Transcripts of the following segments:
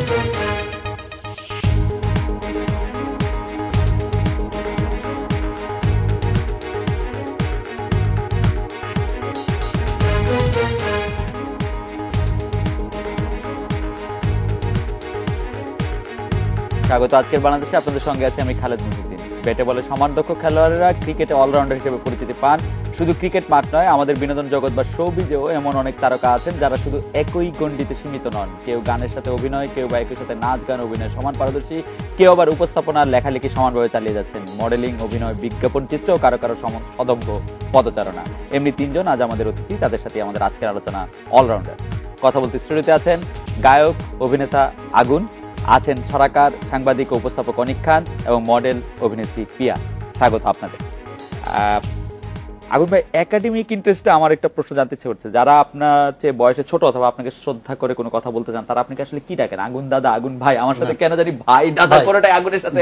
স্বাগত আজকের বাংলাদেশে। আপনাদের সঙ্গে আছে আমি খালেদ মুহিউদ্দিন। ব্যাটে বলে সমানদক্ষ খেলোয়াড়েরা ক্রিকেটে অলরাউন্ডার হিসেবে পরিচিতি পান। শুধু ক্রিকেট মাঠ নয়, আমাদের বিনোদন জগৎ বা শোবিজেও এমন অনেক তারকা আছেন যারা শুধু একই গণ্ডিতে সীমিত নন। কেউ গানের সাথে অভিনয়, কেউ বা একই সাথে নাচ গান অভিনয় সমান পারদর্শী, কেউ আবার উপস্থাপনা লেখালেখি সমানভাবে চালিয়ে যাচ্ছেন। মডেলিং, অভিনয়, বিজ্ঞাপন চিত্র, কারো কারো সদম্ভ পদচারণা। এমনি তিনজন আজ আমাদের অতিথি। তাদের সাথে আমাদের আজকের আলোচনা অলরাউন্ডার। কথা বলতে স্টুডিওতে আছেন গায়ক অভিনেতা আগুন, আছেন ছড়াকার, সাংবাদিক ও উপস্থাপক অনিক খান এবং মডেল অভিনেত্রী পিয়া। স্বাগত আপনাদের। আগুন ভাই, একাডেমিক ইন্টারেস্টে আমার একটা প্রশ্ন জানতে ইচ্ছে করছে। যারা আপনার চেয়ে বয়সে ছোট অথবা আপনাকে শ্রদ্ধা করে কোনো কথা বলতে চান, তারা আপনাকে আসলে কি ডাকেন? আগুন দাদা, আগুন ভাই? আমার সাথে কেন জানি ভাই দাদা করেটাই আগুনের সাথে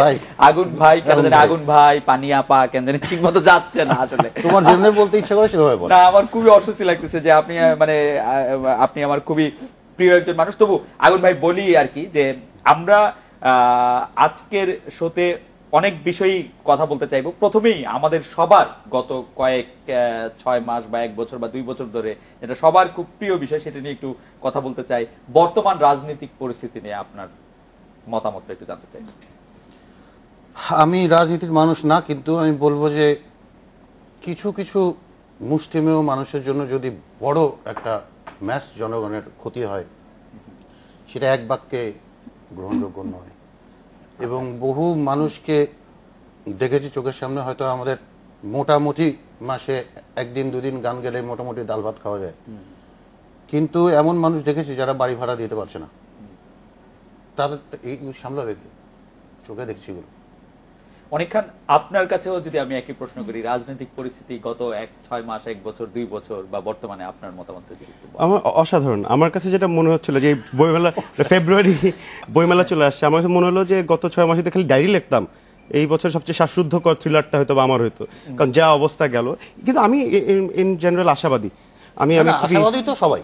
আগুন ভাই, কেন জানি আগুন ভাই, পানি আপা কেন জানি ঠিক মতো যাচ্ছে না। আসলে তোমার যেভাবে বলতে ইচ্ছা করে সেভাবে বলো। না, আমার খুবই অস্বস্তি লাগতেছে যে আপনি মানে আপনি আমার খুবই প্রিয় একজন মানুষ। তবু আগুন ভাই বলি আর কি, যে আমরা আজকের শোতে অনেক বিষয়ই কথা বলতে চাইবো। প্রথমেই আমাদের সবার গত কয়েক 6 মাস বা 1 বছর বা 2 বছর ধরে যেটা সবার খুব প্রিয় বিষয়, সেটা নিয়ে একটু কথা বলতে চাই। বর্তমান রাজনৈতিক পরিস্থিতি নিয়ে আপনার মতামতটা একটু জানতে চাই। আমি রাজনীতির মানুষ না, কিন্তু আমি বলবো যে কিছু কিছু মুষ্টিমেয় মানুষের জন্য যদি বড় একটা ম্যাস জনগণের ক্ষতি হয়, সেটা এক বাক্যে গ্রহণযোগ্য নয়। এবং বহু মানুষকে দেখেছি চোখের সামনে, হয়তো আমাদের মোটামুটি মাসে 1 দিন 2 দিন গান গেলে মোটামুটি ডাল ভাত খাওয়া যায়, কিন্তু এমন মানুষ দেখেছি যারা বাড়ি ভাড়া দিতে পারছে না। তাদের এই সামলাবে কি? চোখে দেখছি এগুলো। অনেক খান, আপনার কাছেও যদি আমি একই প্রশ্ন করি, রাজনৈতিক পরিস্থিতি গত 6 মাস, 1 বছর, 2 বছর বা বর্তমানে আপনার মতামত যদি একটু বলেন। আমার অসাধারণ। আমার কাছে যেটা মনে হচ্ছিল যে বইমেলা ফেব্রুয়ারি বইমেলা চলে আসছে, আমার কাছে মনে হলো যে গত 6 মাসে খালি ডায়েরি লিখতাম, এই বছর সবচেয়ে শ্বাসরুদ্ধকর থ্রিলারটা হয়তো বা আমার হইতো, কারণ যা অবস্থা গেল। কিন্তু আমি ইন জেনারেল আশাবাদী। আমি আশাবাদী তো সবাই,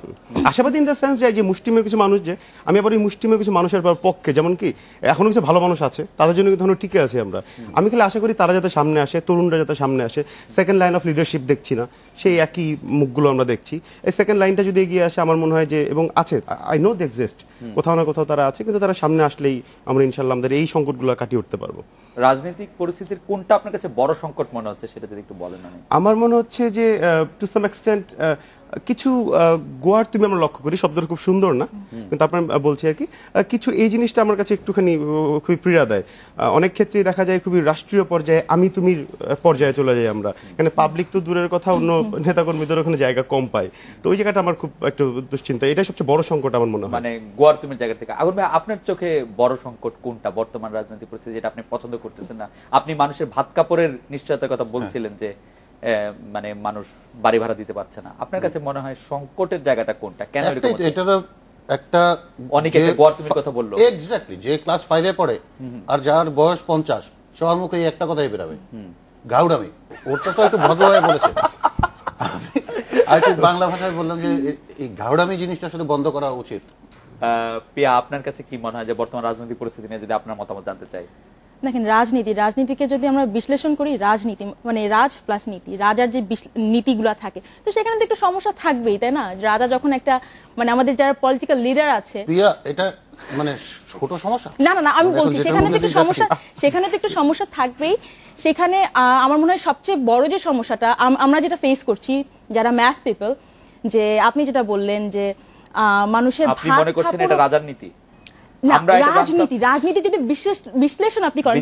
আশাবাদী ইন দ্য সেন্স যে মুষ্টিমেয় কিছু মানুষ, যে আমি আবার এই মুষ্টিমেয় কিছু মানুষের পক্ষে, যেমন কি এখনো কিছু ভালো মানুষ আছে, তাদের জন্য কিন্তু টিকে আছে আমরা। আমি খালি আশা করি তারা যাতে সামনে আসে, তরুণরা যাতে সামনে আসে। সেকেন্ড লাইন অফ লিডারশিপ দেখছি না, সেই একই মুখগুলো আমরা দেখছি। এই সেকেন্ড লাইনটা যদি এগিয়ে আসে, আমার মনে হয় যে, এবং আছে, আই নো দে এক্সিস্ট, কোথাও না কোথাও তারা আছে, কিন্তু তারা সামনে আসলেই আমরা ইনশাল্লাহ আমাদের এই সংকটগুলো কাটিয়ে উঠতে পারবো। রাজনৈতিক পরিস্থিতির কোনটা আপনার কাছে বড় সংকট মনে হচ্ছে, সেটা যদি একটু বলেন। আমার মনে হচ্ছে যে টু সাম এক্সটেন্ট কিছু গোয়ার তুমি আমরা লক্ষ্য করি, শব্দটা খুব সুন্দর না, কিন্তু আপনার বলছি আর কি, কিছু এই জিনিসটা আমার কাছে একটুখানি খুবই পীড়া দেয়। অনেক ক্ষেত্রেই দেখা যায় খুবই রাষ্ট্রীয় পর্যায়ে আমি তুমির পর্যায়ে চলে যাই আমরা, এখানে পাবলিক তো দূরের কথা, অন্য নেতাকর্মীদের ওখানে জায়গা কম পায়। তো ওই জায়গাটা আমার খুব একটু দুশ্চিন্তা, এটাই সবচেয়ে বড় সংকট আমার মনে হয়। মানে গোয়ার তুমির জায়গা থেকে। আগুন ভাই, আপনার চোখে বড় সংকট কোনটা বর্তমান রাজনৈতিক পরিস্থিতি, যেটা আপনি পছন্দ করতেছেন না? আপনি মানুষের ভাত কাপড়ের নিশ্চয়তার কথা বলছিলেন, যে মানে মানুষ বাড়ি ভাড়া দিতে পারছে না। আপনার কাছে মনে হয় সংকটের জায়গাটা কোনটা? কেন এরকম? এটা তো একটা অনেকে গোয়ার তুমির কথা বললো, এক্স্যাক্টলি, যে ক্লাস 5 এ পড়ে আর যার বয়স 50, সবার মুখে একটা কথাই বেরাবে, গাউডামি। ওটা তো একটু ভদ্রভাবে বলেছে। আর একটু বাংলা ভাষায় বললাম যে এই গাউডামি জিনিসটা আসলে বন্ধ করা উচিত। পিয়া, আপনার কাছে কি মনে হয় যে বর্তমান রাজনৈতিক পরিস্থিতি নিয়ে যদি আপনার মতামত জানতে চাই? দেখেন, রাজনীতিকে যদি আমরা বিশ্লেষণ করি, রাজনীতি মানে রাজ প্লাস নীতি, রাজার যে নীতিগুলো থাকে, তো সেখানে তো একটু সমস্যা থাকবেই, তাই না? রাজা যখন একটা, মানে আমাদের যারা পলিটিক্যাল লিডার আছে, এটা মানে ছোট সমস্যা না না না, আমি বলছি সেখানে তো একটু সমস্যা থাকবেই। সেখানে আমার মনে হয় সবচেয়ে বড় যে সমস্যাটা আমরা যেটা ফেস করছি, যারা ম্যাস পিপল, যে আপনি যেটা বললেন যে মানুষের আপনি মনে করছেন এটা রাজার নীতি? রাজনীতি যদি বিশ্লেষণ আপনি করেন,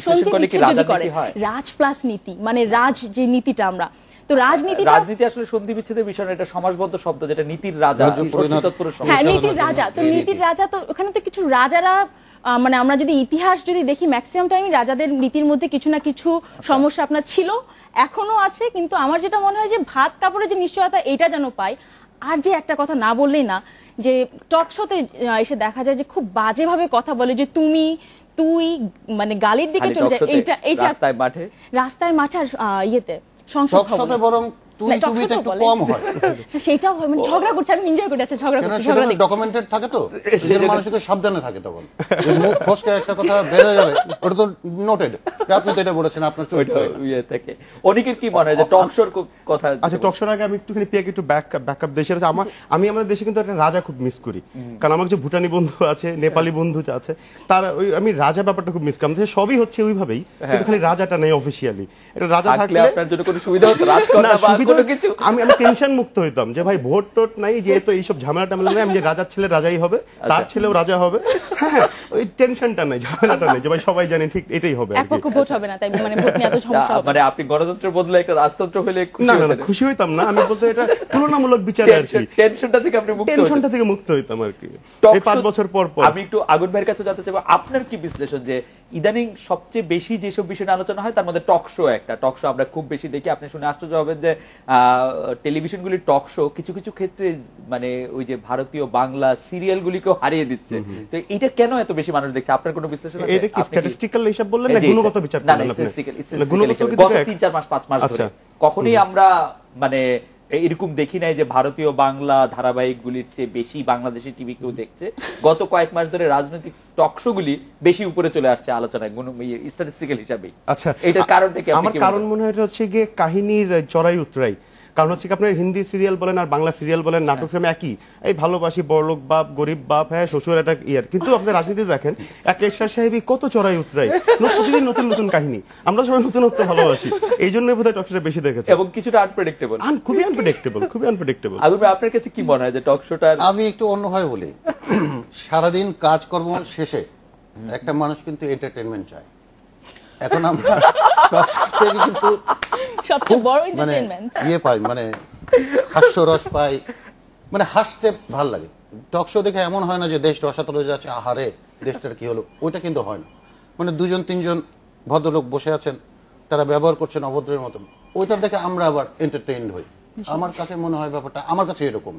রাজ প্লাস নীতি, মানে রাজ যে নীতিটা, আমরা তো রাজনীতি আসলে সন্ধি বিচ্ছেদের বিষয় না, এটা সমাজবদ্ধ শব্দ, যেটা নীতির রাজা। হ্যাঁ, নীতির রাজা। তো নীতির রাজা, তো ওখানে তো কিছু রাজারা, মানে আমরা যদি ইতিহাস যদি দেখি, ম্যাক্সিমাম টাইম রাজাদের নীতির মধ্যে কিছু না কিছু সমস্যা আপনার ছিল, এখনো আছে। কিন্তু আমার যেটা মনে হয় যে ভাত কাপড়ের যে নিশ্চয়তা, এটা যেন পাই। আর যে একটা কথা না বললেই না, যে টক শোতে এসে দেখা যায় যে খুব বাজেভাবে কথা বলে, যে তুমি তুই, মানে গালির দিকে চলে যায়। এইটা রাস্তায় মাঠে আর ইয়েতে সংসদ ভবনে, বরং তুই না, তুমি তো টকশোতেও একটু বলে। কম হয় সেটাও হয়, মানে ঝগড়া করছে, আমি এনজয় করে যাচ্ছি, ঝগড়া কেন করছি, সেটা ঝগড়া দেখছি। ডকুমেন্টেড থাকে তো এদের মানুষকে সাবধানে থাকে তখন যে মুখ ফসকে একটা কথা বের হয়ে যাবে ওটা তো নোটেড আপনি তো এটা বলেছেন আপনার চরিত্র এটা। ইয়ে থেকে অনেকের কি মনে হয় যে টকশোর কথা? আচ্ছা, টকশোর আগে আমি একটুখানি পিয়াকে একটু ব্যাকআপ দেশের আছে। আমি আমাদের দেশে কিন্তু একটা রাজা খুব মিস করি, কারণ আমার যে ভুটানি বন্ধু আছে, নেপালি বন্ধু আছে, তার ওই আমি রাজা ব্যাপারটা খুব মিস করি। আমাদের সবই হচ্ছে ওইভাবেই, কিন্তু খালি রাজাটা নেই অফিসিয়ালি। এটা রাজা থাকলে আপনার জন্য কোনো সুবিধা হতো রাজকন্যা না, বা সুবিধা কোনো কিছু? আমি টেনশন মুক্ত হইতাম যে ভাই ভোট টোট নাই, যেহেতু এইসব ঝামেলা টামেলা নাই, আমি যে রাজার ছেলে রাজাই হবে, তার ছেলেও রাজা হবে। হ্যাঁ, ওই টেনশনটা নাই, ঝামেলাটা নাই, যে ভাই সবাই জানে ঠিক এটাই হবে আর এক কি। পক্ষ ভোট হবে না, তাই মানে ভোট নিয়ে এত সমস্যা হবে মানে আপনি গণতন্ত্রের বদলে একটা রাজতন্ত্র হলে খুশি না না না, হতেন? খুশি হইতাম না, আমি বলতে এটা তুলনামূলক বিচারে আর কি, টেনশনটা থেকে আপনি মুক্ত হতেন? টেনশনটা থেকে মুক্ত হইতাম আর কি এই 5 বছর পর পর। আমি একটু আগুন ভাইয়ের কাছে জানতে চাইবো আপনার কি বিশ্লেষণ যে ইদানিং সবচেয়ে বেশি যেসব বিষয় নিয়ে আলোচনা হয় তার মধ্যে টক শো একটা। টক শো আমরা খুব বেশি দেখি। আপনি শুনে আশ্চর্য হবেন যে টেলিভিশনগুলির টক শো কিছু কিছু ক্ষেত্রে মানে ওই যে ভারতীয় বাংলা সিরিয়ালগুলিকেও হারিয়ে দিচ্ছে। তো এটা কেন এত বেশি মানুষ দেখছে? আপনার কোনো বিশ্লেষণ আছে? এটা কি আপনি স্ট্যাটিস্টিক্যাল হিসাব বললেন না জি, গুণগত বিচার না, করলেন আপনি? statistical না, গুণগত হিসেবে। কিন্তু গত এক- 3-4 মাস 5 মাস ধরে আচ্ছা। কখনোই আমরা মানে এরকম দেখি নাই যে ভারতীয় বাংলা ধারাবাহিকগুলির চেয়ে বেশি বাংলাদেশি টিভি কেউ দেখছে। গত কয়েক মাস ধরে রাজনৈতিক টক শো গুলি বেশি উপরে চলে আসছে আলোচনায় স্ট্যাটিস্টিক্যাল হিসাবে। আচ্ছা, এটার কারণটা কি? আমার কারণ মনে হয় এটা হচ্ছে গিয়ে কাহিনীর চড়াই উতরাই। কারণ হচ্ছে কি আপনার হিন্দি সিরিয়াল বলেন আর বাংলা সিরিয়াল বলেন, নাটক সিনেমা একই, এই ভালোবাসি, বড়লোক বাপ, গরিব বাপ, হ্যাঁ শ্বশুর একটা ইয়ার। কিন্তু আপনি রাজনীতি দেখেন, এক এরশাদ সাহেবই কত চড়াই উতরাই, প্রতিদিন নতুন নতুন কাহিনী। আমরা সবাই নতুনত্ব ভালোবাসি, এই জন্য বোধহয় টক শোটা বেশি দেখেছি। এবং কিছুটা আনপ্রেডিক্টেবল। খুবই আনপ্রেডিক্টেবল, খুবই আনপ্রেডিক্টেবল। আগুন ভাই, আপনার কাছে কি মনে হয় যে টক শোটার? আমি একটু অন্যভাবে বলি, সারাদিন কাজকর্ম শেষে একটা মানুষ কিন্তু এন্টারটেনমেন্ট চায়। এখন আমরা talk show থেকে কিন্তু সবচেয়ে বড় মানে এন্টারটেইনমেন্ট। ইয়ে পাই, মানে হাস্যরস পাই, মানে হাসতে ভাল লাগে। টক শো দেখে এমন হয় না যে দেশ রসাতলে যাচ্ছে, আহারে দেশটার কি হলো, ওইটা কিন্তু হয় না। মানে 2-3 ভদ্রলোক বসে আছেন, তারা ব্যবহার করছেন অভদ্রের মতন, ওইটা দেখে আমরা আবার এন্টারটেইনড হই। আমার কাছে মনে হয় ব্যাপারটা, আমার কাছে এরকম,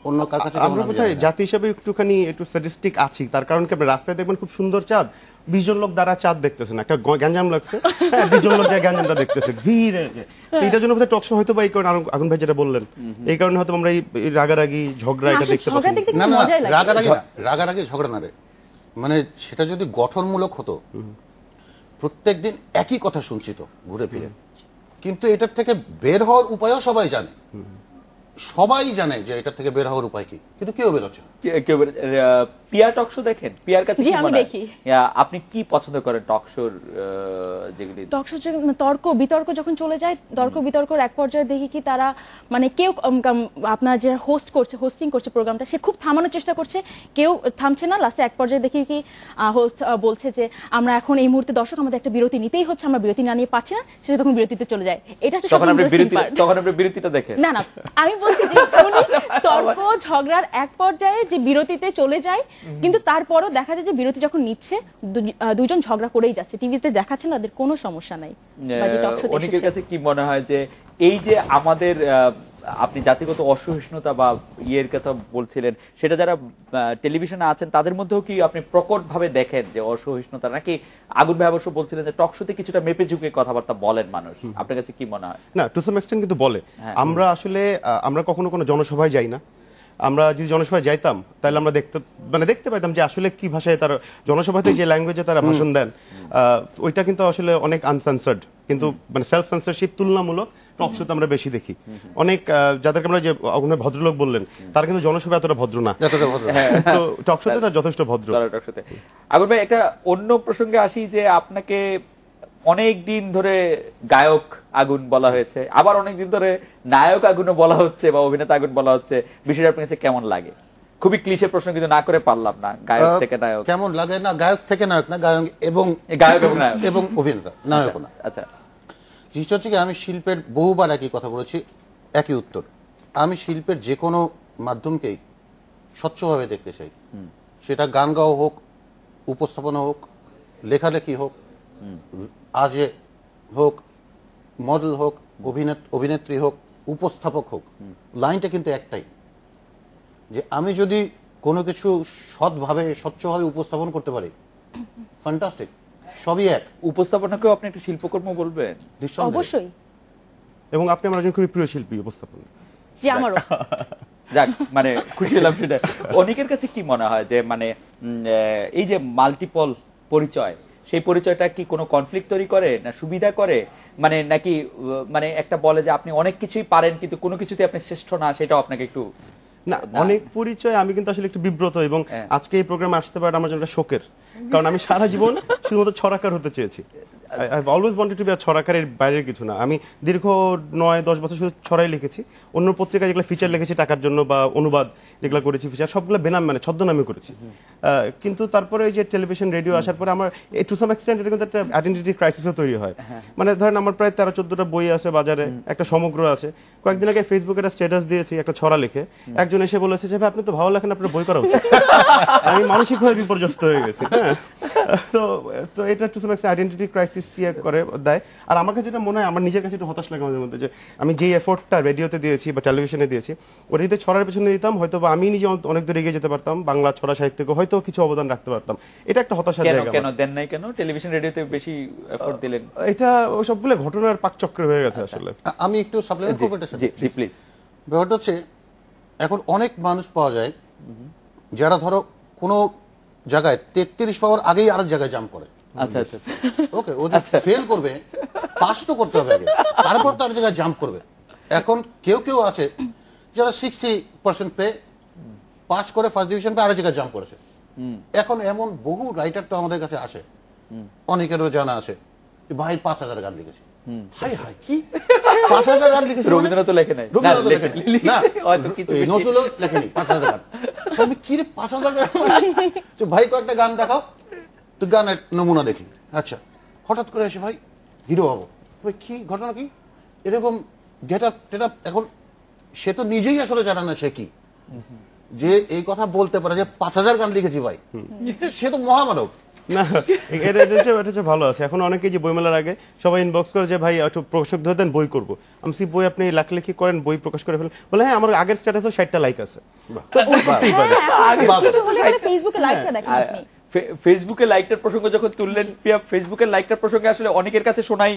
অন্য কার কাছে কেমন আমরা আমি বোধহয় জানি না। জাতি হিসেবে একটুখানি একটু স্ট্যাটিস্টিক আছি, তার কারণ কি আপনি রাস্তায় দেখবেন খুব সুন্দর চাঁদ, 20 জন লোক দ্বারা চাঁদ দেখতেছেন, একটা গ্যাঞ্জাম লাগছে, 20 জন লোক যায় গ্যাঞ্জামটা দেখতেছে, ভিড়। এইটার জন্য বোধহয় টক শো হয়তো বা এই কারণে আগুন ভাই যেটা বললেন, এই কারণে হয়তো আমরা এই রাগারাগি ঝগড়া এটা দেখতে ঝগড়া পাচ্ছি। দেখতে না কিন্তু না, মজাই লাগে। রাগারাগি ঝগড়া না রে, মানে সেটা যদি গঠনমূলক হতো, প্রত্যেকদিন একই কথা শুনছি তো ঘুরে ফিরে, কিন্তু এটার থেকে বের হওয়ার উপায়ও সবাই জানে, সবাই জানে যে এটা থেকে বের হওয়ার উপায় কি, কিন্তু কেউ বেরোচ্ছে না। পিয়া টক শো দেখেন? পিয়ার কাছে জি, কি আমি মনে হয়? দেখি। আপনি কি পছন্দ করেন টক শোর যেগুলি? টক শো তর্ক বিতর্ক যখন চলে যায়, তর্ক বিতর্কের এক পর্যায়ে দেখি কি তারা মানে কেউ আপনার যে হোস্টিং করছে প্রোগ্রামটা, সে খুব থামানোর চেষ্টা করছে, কেউ থামছে না। লাস্টে এক পর্যায়ে দেখি কি হোস্ট বলছে যে আমরা এখন এই মুহূর্তে দর্শক আমাদের একটা বিরতি নিতেই হচ্ছে, আমরা বিরতি না নিয়ে পারছি না, সে তখন বিরতিতে চলে যায়। এটা হচ্ছে তখন আপনি সবচেয়ে interesting part। তখন আপনি বিরতিটা দেখেন? না না, আমি বলছি যে উনি তর্ক ঝগড়ার এক পর্যায়ে যে বিরতিতে চলে যায়, কিন্তু তারপরও দেখা যায় যে বিরতি যখন নিচ্ছে দুইজন ঝগড়া করেই যাচ্ছে, টিভিতে দেখাচ্ছে না, তাদের কোনো সমস্যা নাই। বা যে টক শোতে অনেকের এসেছে। কাছে কি মনে হয় যে এই যে আমাদের আপনি জাতিগত অসহিষ্ণুতা বা ইয়ের কথা বলছিলেন, সেটা যারা টেলিভিশনে আছেন তাদের মধ্যেও কি আপনি প্রকট ভাবে দেখেন যে অসহিষ্ণুতা, নাকি আগুন ভাই অবশ্য বলছিলেন যে টক শোতে কিছুটা মেপে ঝুঁকে কথাবার্তা বলেন মানুষ? আপনার কাছে কি মনে হয়? না, টু সাম এক্সটেন্ট কিন্তু বলে। আমরা আসলে আমরা কখনো কোনো জনসভায় যাই না। আমরা যদি জনসভায় যাইতাম তাহলে আমরা দেখতে পাইতাম যে আসলে কি ভাষায় তারা জনসভাতে যে ল্যাঙ্গুয়েজে তারা ভাষণ দেন, ওইটা কিন্তু আসলে অনেক আনসেন্সার্ড, কিন্তু মানে সেলফ সেন্সরশিপ তুলনামূলক টক শোতে আমরা বেশি দেখি। অনেক যাদেরকে আমরা যে ভদ্রলোক বললেন, তারা কিন্তু জনসভায় এতটা ভদ্র না, যতটা ভদ্র। তো টক শোতে তারা যথেষ্ট ভদ্র। টক শোতে। আগুন ভাই, একটা অন্য প্রসঙ্গে আসি যে আপনাকে অনেক দিন ধরে গায়ক আগুন বলা হয়েছে, আবার অনেক দিন ধরে নায়ক আগুনও বলা হচ্ছে বা অভিনেতা আগুন বলা হচ্ছে। বিষয়টা আপনার কাছে কেমন লাগে? খুবই ক্লিশে প্রশ্ন, কিন্তু না করে পারলাম না। গায়ক থেকে নায়ক কেমন লাগে? না, গায়ক থেকে নায়ক না, গায়ক এবং নায়ক এবং অভিনেতা, নায়ক না। আচ্ছা, জিনিসটা হচ্ছে কি, আমি শিল্পের বহুবার একই কথা বলেছি, একই উত্তর। আমি শিল্পের যে কোনো মাধ্যমকেই স্বচ্ছভাবে দেখতে চাই, সেটা গান গাওয়া হোক, উপস্থাপনা হোক, লেখালেখি হোক, আজে হোক, মডেল হোক, অভিনেত্রী হোক, উপস্থাপক হোক, লাইনটা কিন্তু একটাই, যে আমি যদি কোনো কিছু সৎভাবে স্বচ্ছভাবে উপস্থাপন করতে পারি, ফ্যান্টাস্টিক, সবই এক। উপস্থাপনাকেও আপনি একটু শিল্পকর্ম বলবেন? নিঃসন্দেহে। অবশ্যই। এবং আপনি আমার একজন খুবই প্রিয় শিল্পী উপস্থাপনা। যে আমারও যাক, মানে খুশি হলাম সেটা। অনেকের কাছে কি মনে হয় যে মানে এই যে মাল্টিপল পরিচয়, সেই পরিচয়টা কি কোনো কনফ্লিক্ট তৈরি করে না সুবিধা করে, মানে নাকি মানে একটা বলে যে আপনি অনেক কিছুই পারেন কিন্তু কোনো কিছুতে আপনি শ্রেষ্ঠ না, সেটাও আপনাকে একটু না, অনেক পরিচয় আমি কিন্তু আসলে একটু বিব্রত, এবং আজকে এই প্রোগ্রামে আসতে পারাটা আমার জন্য শোকের, কারণ আমি সারা জীবন শুধুমাত্র ছড়াকার হতে চেয়েছি। I've always wanted to be a ছড়াকারের বাইরের কিছু না। আমি দীর্ঘ 9-10 বছর শুধু ছড়াই লিখেছি, অন্য পত্রিকায় যেগুলো ফিচার লিখেছি টাকার জন্য বা অনুবাদ যেগুলো করেছি ফিচার, সবগুলো বেনাম মানে ছদ্মনামে করেছি। কিন্তু তারপরে ওই যে টেলিভিশন রেডিও আসার পরে আমার টু সাম এক্সটেন্ট এটা কিন্তু একটা আইডেন্টিটি ক্রাইসিসও তৈরি হয়। মানে ধরেন আমার প্রায় 13-14টা বই আছে বাজারে, একটা সমগ্র আছে। কয়েকদিন আগে ফেসবুকে একটা স্ট্যাটাস দিয়েছি একটা ছড়া লিখে, একজন এসে বলেছে যে ভাই আপনি তো ভালো লেখেন, আপনার বই করা উচিত। আমি মানসিকভাবে বিপর্যস্ত হয়ে গেছি। হ্যাঁ, তো এটা to some extent identity crisis করে দেয়। আর আমার কাছে যেটা মনে হয়, আমার নিজের কাছে একটু হতাশ লাগে মাঝে মধ্যে, যে আমি যে এফোর্টটা রেডিওতে দিয়েছি বা টেলিভিশনে দিয়েছি, ওটা যদি ছড়ার পেছনে দিতাম হয়তো বা আমি নিজে অনেক দূর এগিয়ে যেতে পারতাম, বাংলা ছড়া সাহিত্যকে হয়তো কিছু অবদান রাখতে পারতাম। এটা একটা হতাশার জায়গা। কেন দেন নাই, কেন টেলিভিশন রেডিওতে বেশি এফোর্ট দিলেন? এটা ওই সবগুলো ঘটনার পাকচক্র হয়ে গেছে আসলে। আমি একটু সাপ্লিমেন্ট করব এটার সাথে। জি প্লিজ। ব্যাপারটা হচ্ছে এখন অনেক মানুষ পাওয়া যায় যারা ধরো কোনো জায়গায় 33 পাওয়ার আগেই আরেক জায়গায় জাম্প করে। আচ্ছা আচ্ছা, ওকে, ও যে ফেল করবে, পাস তো করতে হবে আগে, তারপর তার জায়গায় জাম্প করবে। এখন কেউ কেউ আছে যারা 60% পেয়ে পাস করে ফার্স্ট ডিভিশন পেয়ে আরেক জায়গায় জাম্প করেছে। এখন এমন বহু রাইটার তো আমাদের কাছে আসে, অনেকেরও জানা আছে ভাই 5000 গান লিখেছি। হাই হাই, কি 5000 গান লিখেছি? রবীন্দ্রনাথ তো লেখে নাই, রবীন্দ্রনাথ লেখে না, হয়তো কিছু নজরুলও লেখেনি 5000 গান। আমি কি রে 5000 গান? তো ভাই কয়েকটা গান দেখাও তো, গানের নমুনা দেখি। আচ্ছা, হঠাৎ করে এসে ভাই হিরো হবো। ভাই কি ঘটনা, কি এরকম গেট আপ টেট আপ? এখন সে তো নিজেই আসলে জানে না সে কি, যে এই কথা বলতে পারে যে 5000 গান লিখেছি ভাই, সে তো মহামানব। না, এটা ভালো আছে। এখন অনেকেই যে বইমেলার আগে সবাই ইনবক্স করে যে ভাই একটু প্রকাশক ধরে দেন, বই করবো। আমি সেই বই আপনি লেখালেখি করেন, বই প্রকাশ করে ফেলেন, বলে হ্যাঁ আমার আগের স্ট্যাটাসে 60টা লাইক আছে। ফেসবুকে লাইকটা দেখেন আপনি। ফেসবুকে লাইকটার প্রসঙ্গ যখন তুললেন, ফেসবুকের লাইকটার প্রসঙ্গে আসলে অনেকের কাছে শোনাই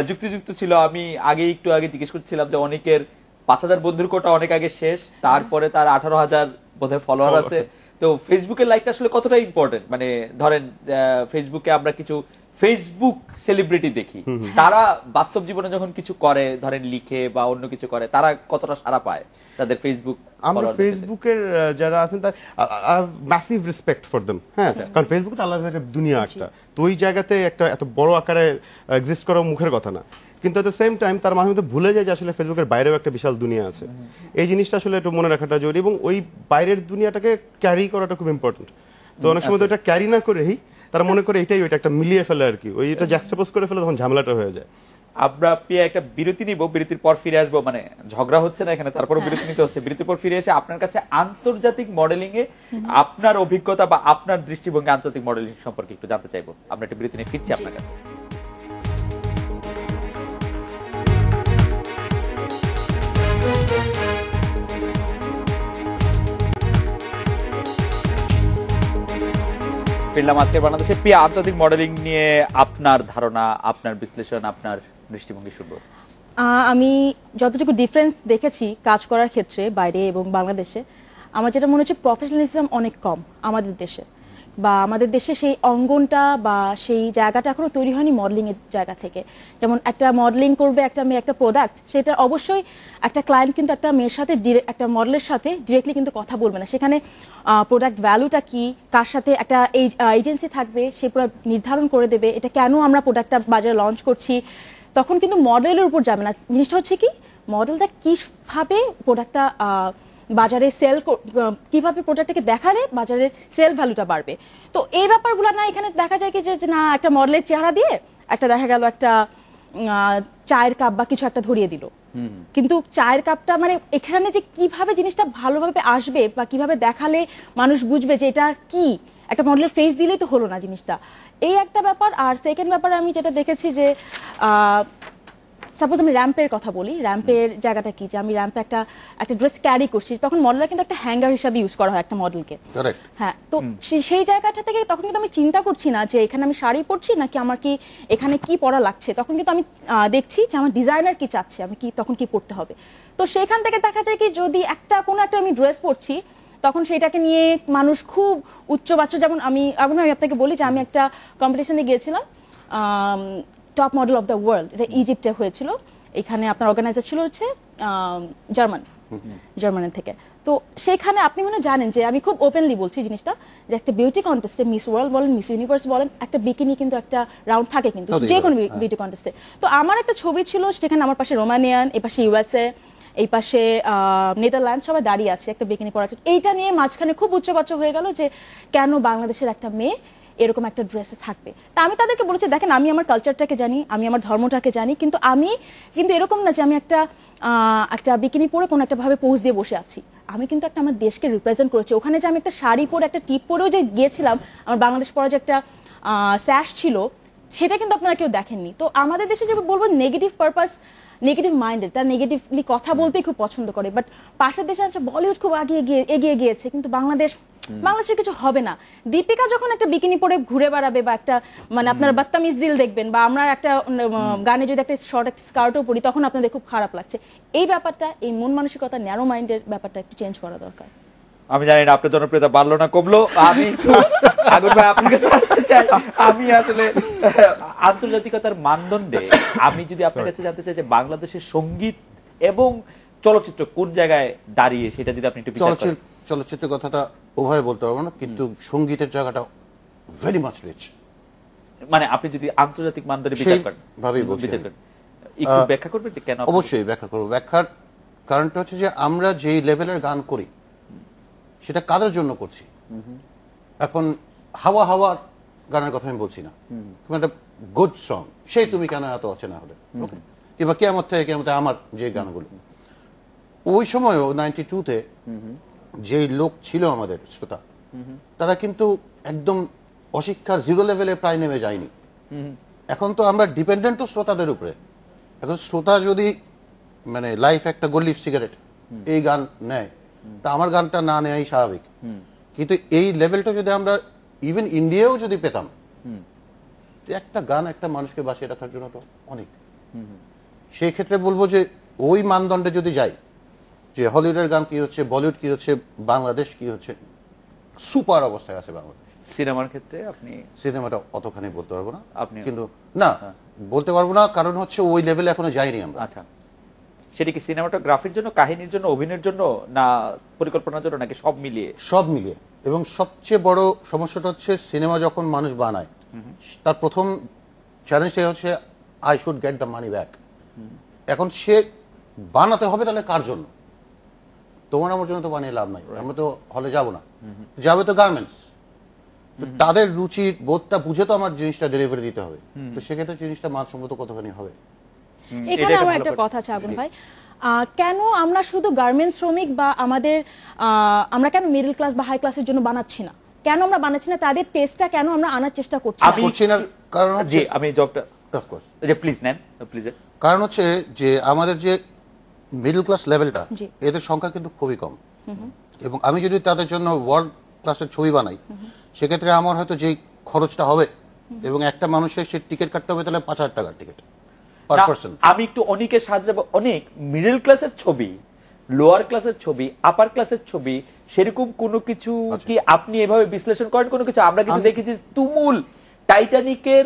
যুক্তিযুক্ত ছিল। আমি একটু আগে জিজ্ঞেস করছিলাম যে অনেকের 5000 বন্ধুর কোটা অনেক আগে শেষ, তারপরে তার 18,000 বোধহয় ফলোয়ার আছে। তো ফেসবুকের লাইকটা আসলে কতটা ইম্পর্টেন্ট? মানে ধরেন ফেসবুকে আমরা কিছু ফেসবুক সেলিব্রিটি দেখি, তারা বাস্তব জীবনে যখন কিছু করে, ধরেন লিখে বা অন্য কিছু করে, তারা কতটা সাড়া পায় তাদের ফেসবুক? আমরা ফেসবুকের যারা আছেন তার ম্যাসিভ রেসপেক্ট ফর দেম। হ্যাঁ, কারণ ফেসবুক তো আলাদা একটা দুনিয়া একটা, তো ওই জায়গাতে একটা এত বড় আকারে এক্সিস্ট করা মুখের কথা না, কিন্তু এট দ্য সেম টাইম তার মাঝে মধ্যে ভুলে যায় যে আসলে ফেসবুকের বাইরেও একটা বিশাল দুনিয়া আছে। এই জিনিসটা আসলে একটু মনে রাখাটা জরুরি, এবং ওই বাইরের দুনিয়াটাকে ক্যারি করাটা খুব ইম্পর্টেন্ট। তো অনেক সময় তো এটা ক্যারি না করেই তারা মনে করে এটাই ওইটা একটা মিলিয়ে ফেলে আর কি, ওই এটা জ্যাক্সটাপোজ করে ফেলে, তখন ঝামেলাটা হয়ে যায়। আমরা একটা বিরতি নিব, বিরতির পর ফিরে আসবো। মানে ঝগড়া হচ্ছে না এখানে, তারপরও বিরতি নিতে হচ্ছে। বিরতির পর ফিরে এসে আপনার কাছে আন্তর্জাতিক মডেলিং এ আপনার অভিজ্ঞতা বা আপনার দৃষ্টিভঙ্গি আন্তর্জাতিক মডেলিং সম্পর্কে একটু জানতে চাইবো। আমরা একটা বিরতি নিয়ে ফিরছি আপনার কাছে। ফিরলাম আজকের বাংলাদেশে। পিয়া, আন্তর্জাতিক মডেলিং নিয়ে আপনার ধারণা, আপনার বিশ্লেষণ, আপনার দৃষ্টিভঙ্গি শুনবো। আমি যতটুকু ডিফারেন্স দেখেছি কাজ করার ক্ষেত্রে বাইরে এবং বাংলাদেশে, আমার যেটা মনে হচ্ছে প্রফেশনালিজম অনেক কম আমাদের দেশে, বা আমাদের দেশে সেই অঙ্গনটা বা সেই জায়গাটা এখনো তৈরি হয়নি মডেলিং এর জায়গা থেকে। যেমন একটা মডেলিং করবে একটা মেয়ে একটা প্রোডাক্ট, সেটা অবশ্যই একটা ক্লায়েন্ট কিন্তু একটা মেয়ের সাথে একটা মডেলের সাথে ডিরেক্টলি কিন্তু কথা বলবে না। সেখানে প্রোডাক্ট ভ্যালুটা কি, কার সাথে একটা এজেন্সি থাকবে, সে পুরো নির্ধারণ করে দেবে এটা কেন আমরা প্রোডাক্টটা বাজারে লঞ্চ করছি। তখন কিন্তু মডেলের উপর যাবে না, জিনিসটা হচ্ছে কি মডেলটা কিভাবে প্রোডাক্টটা বাজারে সেল, কিভাবে প্রোডাক্টটাকে দেখালে বাজারের সেল ভ্যালুটা বাড়বে। তো এই ব্যাপারগুলো না এখানে দেখা যায় কি যে না একটা মডেলের চেহারা দিয়ে একটা দেখা গেল একটা চায়ের কাপ বা কিছু একটা ধরিয়ে দিল, কিন্তু চায়ের কাপটা মানে এখানে যে কিভাবে জিনিসটা ভালোভাবে আসবে বা কিভাবে দেখালে মানুষ বুঝবে যে এটা কি, একটা মডেলের ফেস দিলেই তো হলো না জিনিসটা, এই একটা ব্যাপার। আর সেকেন্ড ব্যাপার আমি যেটা দেখেছি যে সাপোজ আমি র্যাম্পের কথা বলি, র্যাম্পের জায়গাটা কি, যে আমি র্যাম্পে একটা ড্রেস ক্যারি করছি, তখন মডেলরা কিন্তু একটা হ্যাঙ্গার হিসাবে ইউজ করা হয় একটা মডেলকে। হ্যাঁ, তো সেই জায়গাটা থেকে তখন কিন্তু আমি চিন্তা করছি না যে এখানে আমি শাড়ি পরছি নাকি আমার কি এখানে কি পরা লাগছে, তখন কিন্তু আমি দেখছি যে আমার ডিজাইনার কি চাচ্ছে, আমি কি তখন কি পরতে হবে। তো সেখান থেকে দেখা যায় কি যদি কোনো একটা আমি ড্রেস পরছি, তখন সেটাকে নিয়ে মানুষ খুব উচ্চবাচ্য, যেমন আমি আপনাকে বলি যে আমি একটা কম্পিটিশনে গিয়েছিলাম, top model of the world, এটা ইজিপ্টে হয়েছিল। এখানে আপনার অর্গানাইজার ছিল হচ্ছে জার্মানি থেকে। তো সেখানে আপনি মনে জানেন যে আমি খুব ওপেনলি বলছি জিনিসটা, যে একটা বিউটি কন্টেস্টে, মিস ওয়ার্ল্ড বলেন, মিস ইউনিভার্স বলেন, একটা বিকিনি কিন্তু একটা রাউন্ড থাকে কিন্তু যে কোনো বিউটি কন্টেস্টে। তো আমার একটা ছবি ছিল, সেখানে আমার পাশে রোমানিয়ান, এই পাশে ইউএসএ, এই পাশে নেদারল্যান্ড, সবাই দাঁড়িয়ে আছে একটা বিকিনি পরা। এইটা নিয়ে মাঝখানে খুব উচ্চবাচ্য হয়ে গেল যে কেন বাংলাদেশের একটা মেয়ে এরকম একটা ড্রেসে থাকবে। তা আমি তাদেরকে বলেছি, দেখেন আমি আমার কালচারটাকে জানি, আমি আমার ধর্মটাকে জানি, কিন্তু এরকম না যে আমি একটা বিকিনি পরে কোনো একটা ভাবে পোজ দিয়ে বসে আছি। আমি কিন্তু আমার দেশকে রিপ্রেজেন্ট করেছি। ওখানে যে আমি একটা শাড়ি পরে একটা টিপ পরেও যে গিয়েছিলাম, আমার বাংলাদেশ পরা যে একটা স্যাশ ছিল, সেটা কিন্তু আপনারা কেউ দেখেননি। তো আমাদের দেশে যে বলবো নেগেটিভ পারপাস, নেগেটিভ মাইন্ডেড, তারা নেগেটিভলি কথা বলতেই খুব পছন্দ করে। বাট পাশের দেশে আছে বলিউড খুব এগিয়ে গিয়েছে, কিন্তু বাংলাদেশের কিছু হবে না। দীপিকা যখন একটা বিকিনি পরে ঘুরে বেড়াবে, বা একটা আপনার বাত্তামিজ দিল দেখবেন, বা আমরা একটা গানে যদি একটা শর্ট একটা স্কার্টও পরি, তখন আপনাদের খুব খারাপ লাগছে। এই ব্যাপারটা, এই মন মানসিকতা, ন্যারো মাইন্ডের ব্যাপারটা একটু চেঞ্জ করা দরকার। আমি জানি না আপনার জনপ্রিয়তা বাড়লো না কমলো, আমি আগুন ভাই আপনার কাছে আসতে চাই। আমি আসলে আন্তর্জাতিকতার মানদণ্ডে আমি যদি আপনার কাছে জানতে চাই যে বাংলাদেশের সঙ্গীত এবং চলচ্চিত্র কোন জায়গায় দাঁড়িয়ে, সেটা যদি আপনি একটু বিচার করেন। চলচ্চিত্রের কথাটা ওভাবে বলতে পারবো না, কিন্তু সঙ্গীতের জায়গাটা ভেরি মাচ রিচ। মানে আপনি যদি আন্তর্জাতিক মানদণ্ডে বিচার করেন, একটু ব্যাখ্যা করবেন যে কেন? অবশ্যই ব্যাখ্যা করবো। ব্যাখ্যার কারণটা হচ্ছে যে আমরা যেই লেভেলের গান করি সেটা কাদের জন্য করছি। এখন হাওয়ার গানের কথা আমি বলছি না, তুমি একটা গুড সং, সেই তুমি কেন এত অচেনা হলে, ওকে, কিংবা কিয়ামত থেকে কিয়ামতে আমার যে গানগুলো, ওই সময়ও 92-তে যেই লোক ছিল আমাদের শ্রোতা, তারা কিন্তু একদম অশিক্ষার জিরো লেভেলে প্রায় নেমে যায়নি। এখন তো আমরা ডিপেন্ডেন্ট তো শ্রোতাদের উপরে। এখন শ্রোতা যদি লাইফ একটা গোল্ড সিগারেট এই গান নেয়, তা আমার গানটা না নেওয়াই স্বাভাবিক। কিন্তু এই লেভেলটা যদি আমরা ইভেন ইন্ডিয়াও যদি পেতাম, একটা গান একটা মানুষকে বাঁচিয়ে রাখার জন্য তো অনেক। সেই ক্ষেত্রে বলবো যে ওই মানদণ্ডে যদি যাই, যে হলিউডের গান কি হচ্ছে, বলিউড কি হচ্ছে, বাংলাদেশ কি হচ্ছে, সুপার অবস্থায় আছে বাংলাদেশ। সিনেমার ক্ষেত্রে আপনি সিনেমাটা অতখানি বলতে পারবো না, আপনি কিন্তু না বলতে পারবো না, কারণ হচ্ছে ওই লেভেলে এখনো যাইনি আমরা। আচ্ছা, সেটা কি সিনেমাটোগ্রাফির জন্য, কাহিনীর জন্য, অভিনয়ের জন্য, না পরিকল্পনার জন্য, নাকি সব মিলিয়ে? সব মিলিয়ে। এবং সবচেয়ে বড় সমস্যাটা হচ্ছে সিনেমা যখন মানুষ বানায়, তার প্রথম চ্যালেঞ্জটাই হচ্ছে I should get the money back. এখন সে বানাতে হবে, তাহলে কার জন্য? তোমার আমার জন্য তো বানিয়ে লাভ নাই, আমরা তো হলে যাব না, যাবে তো গার্মেন্টস। তাদের রুচির বোধটা বুঝে তো আমার জিনিসটা ডেলিভারি দিতে হবে। তো সেক্ষেত্রে জিনিসটা মানসম্মত কতখানি হবে। এখানে আমার একটা কথা আছে আগুন ভাই, কেন আমরা শুধু গার্মেন্টস শ্রমিক বা আমরা কেন মিডল ক্লাস বা হাই ক্লাসের জন্য বানাচ্ছি না? কেন আমরা বানাচ্ছি না? তাদের টেস্টটা কেন আমরা আনার চেষ্টা করছি না? কারণ জি, আমি জবটা অফকোর্স যে প্লিজ নেন, প্লিজ। কারণ হচ্ছে যে আমাদের যে মিডল ক্লাস লেভেলটা, এদের সংখ্যা কিন্তু খুবই কম। এবং আমি যদি তাদের জন্য ওয়ার্ল্ড ক্লাসের ছবি বানাই, সেক্ষেত্রে আমার হয়তো যেই খরচটা হবে, এবং একটা মানুষের সে টিকিট কাটতে হবে তাহলে 5,000 টাকার টিকিট পার পারসন। আমি একটু অনেকের সাহায্য, অনেক মিডল ক্লাসের ছবি, লোয়ার ক্লাসের ছবি, আপার ক্লাসের ছবি, সেরকম কোনো কিছু কি আপনি এভাবে বিশ্লেষণ করেন? কোনো কিছু আমরা কিন্তু দেখেছি তুমুল টাইটানিকের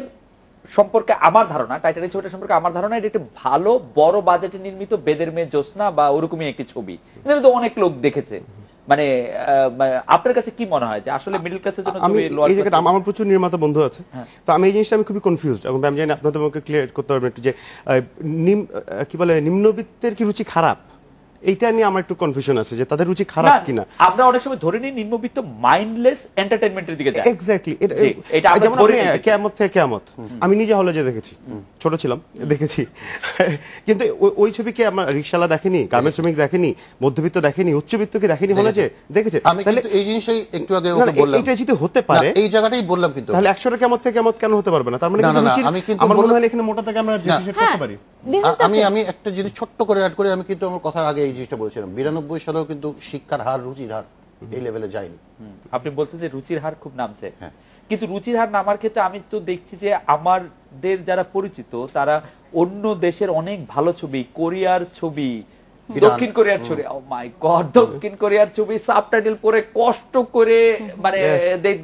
সম্পর্কে আমার ধারণা, টাইটানিক ছবিটা সম্পর্কে আমার ধারণা, এটা একটা ভালো বড় বাজেটে নির্মিত বেদের মেয়ে জ্যোৎস্না বা ওরকমই একটি ছবি, এটা তো অনেক লোক দেখেছে। মানে আপনার কাছে কি মনে হয় যে আসলে মিডল ক্লাসের জন্য আমি এই জায়গাটা আমার প্রচুর নির্মাতা বন্ধু আছে, তো আমি এই জিনিসটা আমি খুবই কনফিউজড, এবং আমি জানি আপনাদের আমাকে ক্লিয়ার করতে পারবেন একটু, যে কি বলে নিম্নবিত্তের কি রুচি খারাপ, এইটা নিয়ে আমার একটু কনফিউশন আছে যে তাদের রুচি খারাপ কিনা। আমরা অনেক সময় ধরে নিই নিম্নবিত্ত মাইন্ডলেস এন্টারটেইনমেন্টের দিকে যায়। এক্স্যাক্টলি, এটা যেমন কিয়ামত থেকে কিয়ামত আমি নিজে হলে যে দেখেছি, ছোট ছিলাম দেখেছি, কিন্তু ওই ছবি কি আমার রিকশালা দেখেনি, গার্মেন্টস শ্রমিক দেখেনি, মধ্যবিত্ত দেখেনি, উচ্চবিত্ত কি দেখেনি হলে যে দেখেছে? তাহলে এই জিনিসটাই একটু আগে ওকে বললাম, এটা যদি হতে পারে, এই জায়গাটাই বললাম, কিন্তু তাহলে 100 কিয়ামত থেকে কিয়ামত কেন হতে পারবে না? তার মানে আমার মনে হয় এখানে মোটা থেকে আমরা ডিফারেন্সিয়েট করতে পারি। This is the আমি thing. আমি একটা জিনিস ছোট্ট করে অ্যাড করে, আমি কিন্তু আমার কথার আগে এই জিনিসটা বলেছিলাম, 92 সালেও কিন্তু শিক্ষার হার, রুচির হার এই লেভেলে যায়নি। আপনি বলছেন যে রুচির হার খুব নামছে, হ্যাঁ। কিন্তু রুচির হার নামার ক্ষেত্রে আমি তো দেখছি যে আমাদের যারা পরিচিত তারা অন্য দেশের অনেক ভালো ছবি, কোরিয়ার ছবি, দক্ষিণ কোরিয়ার ছবি, ও মাই গড, দক্ষিণ কোরিয়ার ছবি সাবটাইটেল পরে কষ্ট করে মানে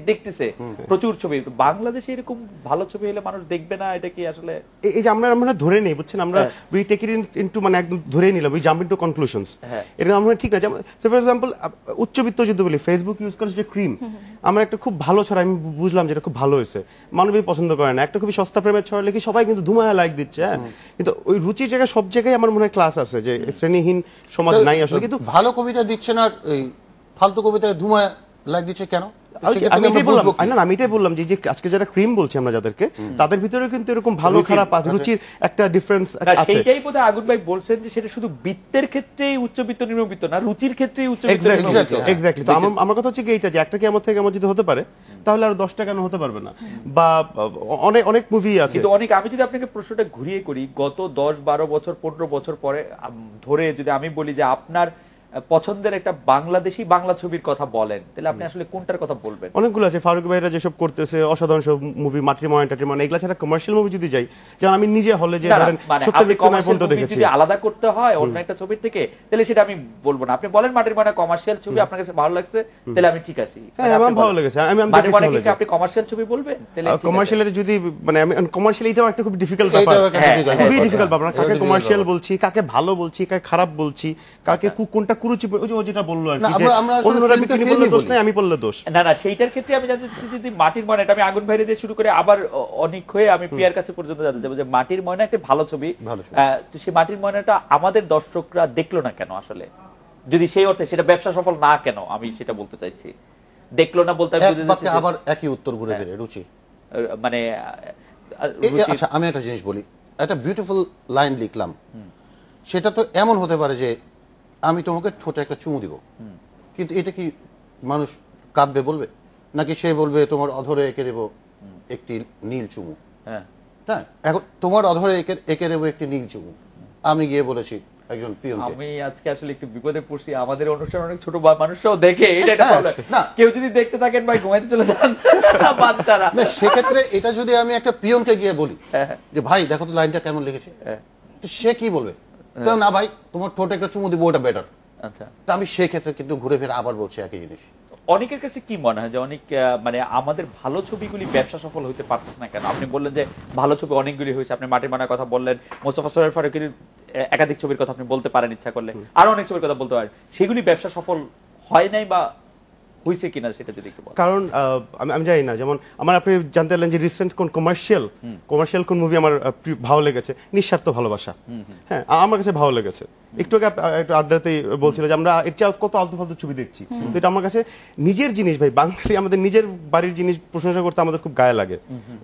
দেখতেছে প্রচুর ছবি। বাংলাদেশে এরকম ভালো ছবি হলে মানুষ দেখবে না? এটা কি আসলে এই যে আমরা ধরে নেই, বুঝছেন, আমরা উই টেক ইট ইনটু, মানে একদম ধরে নিলাম, উই জাম্প ইনটু কনক্লুশনস। এরকম আমরা ঠিক না। যেমন ফর এক্সাম্পল উচ্চবিত্ত যদি বলি, ফেসবুক ইউজ করে যে ক্রিম, আমার একটা খুব ভালো ছড়া আমি বুঝলাম যেটা খুব ভালো হয়েছে, মানবী পছন্দ করে না। একটা খুবই সস্তা প্রেমের ছড়া লিখি, সবাই কিন্তু ধুমায়া লাইক দিচ্ছে, হ্যাঁ, কিন্তু ওই রুচির জায়গায় সব জায়গায় আমার মনে হয় ক্লাস আছে, যে শ্রেণীহীন সমাজ নাই আসলে। কিন্তু ভালো কবিতা দিচ্ছে না, এই ফালতু কবিতায় ধুমায় লাগ দিচ্ছে কেন? আমি এটাই বললাম, আমি এটাই বললাম যে আজকে যারা ক্রিম বলছে আমরা যাদেরকে, তাদের ভিতরে কিন্তু এরকম ভালো খারাপ রুচির একটা ডিফারেন্স আছে। সেইটাই বোধহয় আগুন ভাই বলছেন যে সেটা শুধু বৃত্তের ক্ষেত্রেই উচ্চবিত্ত নিম্নবিত্ত না, রুচির ক্ষেত্রেই উচ্চবিত্ত নিম্নবিত্ত। এক্স্যাক্টলি। তো আমার কথা হচ্ছে কি এইটা, যে একটা কি আমার থেকে আমার যদি হতে পারে, তাহলে আর 10টা কেন হতে পারবে না? বা অনেক অনেক মুভি আছে, কিন্তু অনেক। আমি যদি আপনাকে প্রশ্নটা ঘুরিয়ে করি, গত 10-12 বছর 15 বছর পরে ধরে যদি আমি বলি যে আপনার পছন্দের একটা বাংলাদেশি বাংলা ছবির কথা বলেন, তাহলে আপনি আসলে কোনটার কথা বলবেন? অনেকগুলো আছে। ফারুক ভাইরা যেসব করতেছে অসাধারণ সব মুভি, মাতৃময় এন্টারটেইনমেন্ট, এগুলা ছাড়া কমার্শিয়াল মুভি যদি যাই, যেমন আমি নিজে হলে যে ধরেন সত্য ব্যক্তিময় পর্যন্ত দেখেছি, যদি আলাদা করতে হয় অন্য একটা ছবির থেকে, তাহলে সেটা আমি বলবো না। আপনি বলেন মাতৃময় কমার্শিয়াল ছবি আপনার কাছে ভালো লাগছে, তাহলে আমি ঠিক আছি। হ্যাঁ, আমার ভালো লেগেছে। আমি মাতৃময় কি আপনি কমার্শিয়াল ছবি বলবেন? তাহলে কমার্শিয়ালের যদি মানে আমি কমার্শিয়াল, এটাও একটা খুব ডিফিকাল্ট ব্যাপার, খুবই ডিফিকাল্ট ব্যাপার। কাকে কমার্শিয়াল বলছি, কাকে ভালো বলছি, কাকে খারাপ বলছি, কাকে কোনটা কুরুচি, ওই যে যেটা বললো আর কি, যে অন্যরা বিক্রি বললে দোষ নাই, আমি বললে দোষ না। না, সেইটার ক্ষেত্রে আমি জানতে চাচ্ছি যদি মাটির ময়না, এটা আমি আগুন ভাইরে দিয়ে শুরু করে আবার অনেক হয়ে আমি পিয়ার কাছে পর্যন্ত জানতে চাইবো যে মাটির ময়না একটা ভালো ছবি, তো সেই মাটির ময়নাটা আমাদের দর্শকরা দেখলো না কেন আসলে? যদি সেই অর্থে সেটা ব্যবসা সফল না কেন, আমি সেটা বলতে চাইছি। দেখলো না বলতে আবার একই উত্তর ঘুরে ফিরে রুচি, মানে আচ্ছা আমি একটা জিনিস বলি, একটা বিউটিফুল লাইন লিখলাম, সেটা তো এমন হতে পারে যে আমি তোমাকে ঠোঁটে একটা চুমু দিব, কিন্তু এটা কি মানুষ কাঁদবে বলবে, নাকি সে বলবে তোমার অধরে এঁকে দেবো একটি নীল চুমু? হ্যাঁ, এখন তোমার অধরে এঁকে দেবো একটি নীল চুমু, আমি গিয়ে বলেছি একজন পিয়নকে। আমি আজকে আসলে একটু বিপদে পড়ছি, আমাদের অনুষ্ঠান অনেক ছোট মানুষরাও দেখে, এটা একটা প্রবলেম। কেউ যদি দেখতে থাকেন ভাই ঘুমাইতে চলে যান বাচ্চারা। না, সেক্ষেত্রে এটা যদি আমি একটা পিয়নকে গিয়ে বলি যে ভাই দেখো তো লাইনটা কেমন লিখেছে, তো সে কি বলবে? না ভাই তোমার ঠোঁটে একটা চুমু দিব, ওটা বেটার। আচ্ছা, তা আমি সেই ক্ষেত্রে কিন্তু ঘুরে ফিরে আবার বলছি একই জিনিস। অনেকের কাছে কি মনে হয় যে অনেক মানে আমাদের ভালো ছবিগুলি ব্যবসা সফল হতে পারতেছে না কেন? আপনি বললেন যে ভালো ছবি অনেকগুলি হয়েছে, আপনি মাটির ময়নার কথা বললেন, মোস্তফা সরোয়ার ফারুকের একাধিক ছবির কথা আপনি বলতে পারেন ইচ্ছা করলে, আরো অনেক ছবির কথা বলতে পারেন, সেগুলি ব্যবসা সফল হয় নাই বা হইছে কিনা সেটা যদি একটু বলেন। কারণ আমি জানি না, যেমন আমার আপনি জানতে পারলেন যে রিসেন্ট কোন কমার্শিয়াল কোন মুভি আমার ভালো লেগেছে, নিঃস্বার্থ ভালোবাসা। হ্যাঁ, আমার কাছে ভালো লেগেছে। একটু আগে একটু আড্ডাতেই বলছিল যে আমরা এর চেয়ে কত আলতু ফালতু ছবি দেখছি, তো এটা আমার কাছে নিজের জিনিস ভাই, বাঙালি আমাদের নিজের বাড়ির জিনিস প্রশংসা করতে আমাদের খুব গায়ে লাগে,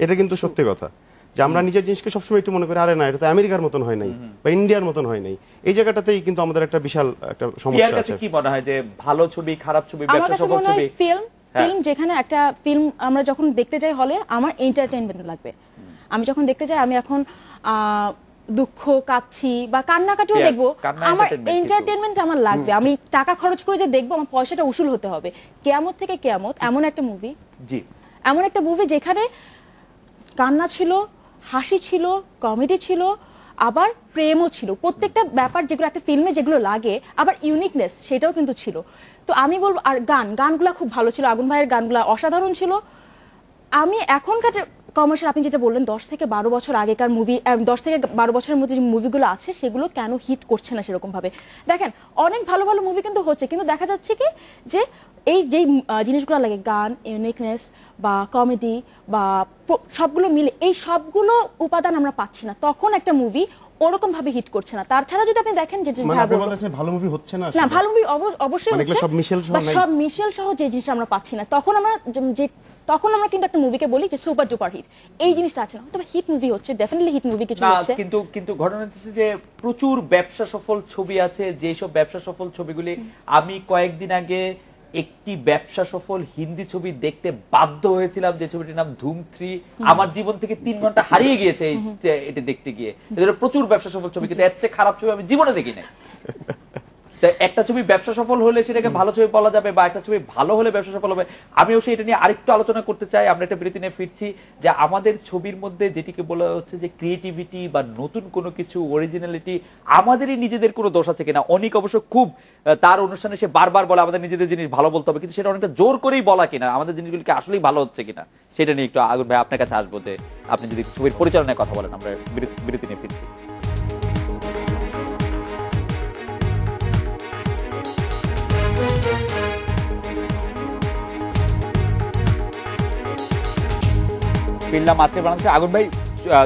এটা কিন্তু সত্যি কথা। যে আমরা নিজের জিনিসকে সবসময় একটু মনে করি আরে না এটা তো আমেরিকার মতন হয় নাই বা ইন্ডিয়ার মতন হয় নাই, এই জায়গাটাতেই কিন্তু আমাদের একটা বিশাল একটা সমস্যা আছে। কি মনে হয় যে ভালো ছবি খারাপ ছবি ব্যবসা সফল ছবি? ফিল্ম যেখানে একটা ফিল্ম আমরা যখন দেখতে যাই হলে আমার এন্টারটেইনমেন্ট লাগবে। আমি যখন দেখতে যাই, আমি এখন দুঃখ কাচ্ছি বা কান্নাকাটিও দেখবো, আমার এন্টারটেইনমেন্ট আমার লাগবে। আমি টাকা খরচ করে যে দেখবো, আমার পয়সাটা উসুল হতে হবে। কিয়ামত থেকে কিয়ামত এমন একটা মুভি, জি এমন একটা মুভি যেখানে কান্না ছিল, হাসি ছিল, কমেডি ছিল, আবার প্রেমও ছিল। প্রত্যেকটা ব্যাপার যেগুলো একটা ফিল্মে যেগুলো লাগে, আবার ইউনিকনেস সেটাও কিন্তু ছিল। তো আমি বলবো, আর গানগুলো খুব ভালো ছিল, আগুন ভাইয়ের গানগুলো অসাধারণ ছিল। আমি এখনকার কমার্শিয়াল, আপনি যেটা বললেন 10 থেকে 12 বছর আগেকার মুভি, 10 থেকে 12 বছরের মধ্যে যে মুভিগুলো আছে সেগুলো কেন হিট করছে না সেরকম ভাবে? দেখেন অনেক ভালো ভালো মুভি কিন্তু হচ্ছে, কিন্তু দেখা যাচ্ছে কি যে এই যে জিনিসগুলো লাগে, গান, ইউনিকনেস বা কমেডি বা সবগুলো মিলে এই সবগুলো উপাদান আমরা পাচ্ছি না, তখন একটা মুভি ওরকম ভাবে হিট করছে না। তাছাড়া যদি আপনি দেখেন যে ভালো মুভি হচ্ছে না, না ভালো মুভি অবশ্যই হচ্ছে, সব মিশেল সহ যে জিনিসটা আমরা পাচ্ছি না, তখন আমরা কিন্তু একটা মুভিকে বলি যে সুপার ডুপার হিট, এই জিনিসটা আছে না। তবে হিট মুভি হচ্ছে, ডেফিনেটলি হিট মুভি কিছু হচ্ছে, কিন্তু ঘটনা হচ্ছে যে প্রচুর ব্যবসা সফল ছবি আছে, যেসব ব্যবসা সফল ছবিগুলি আমি কয়েকদিন আগে একটি ব্যবসা সফল হিন্দি ছবি দেখতে বাধ্য হয়েছিলাম, যে ছবিটির নাম ধুম 3। আমার জীবন থেকে 3 ঘন্টা হারিয়ে গিয়েছে এটা দেখতে গিয়ে। এটা প্রচুর ব্যবসা সফল ছবি, কিন্তু এর চেয়ে খারাপ ছবি আমি জীবনে দেখি নাই। একটা ছবি ব্যবসা সফল হলে সেটাকে ভালো ছবি বলা যাবে, বা একটা ছবি ভালো হলে ব্যবসা সফল হবে। আমি অবশ্যই এটা নিয়ে আরেকটু আলোচনা করতে চাই। আমরা একটা বিরতি নিয়ে ফিরছি, যে আমাদের ছবির মধ্যে যেটিকে বলা হচ্ছে যে ক্রিয়েটিভিটি বা নতুন কোনো কিছু অরিজিনালিটি, আমাদেরই নিজেদের কোনো দোষ আছে কিনা। অনেক অবশ্য খুব তার অনুষ্ঠানে সে বারবার বলে আমাদের নিজেদের জিনিস ভালো বলতে হবে, কিন্তু সেটা অনেকটা জোর করেই বলা কিনা, আমাদের জিনিসগুলিকে আসলেই ভালো হচ্ছে কিনা, সেটা নিয়ে একটু আগুন ভাই আপনার কাছে আসবো, যে আপনি যদি ছবির পরিচালনায় কথা বলেন। আমরা বিরতি নিয়ে ফিরছি। ফিরলাম আজকে বাংলাদেশে। আগুন ভাই,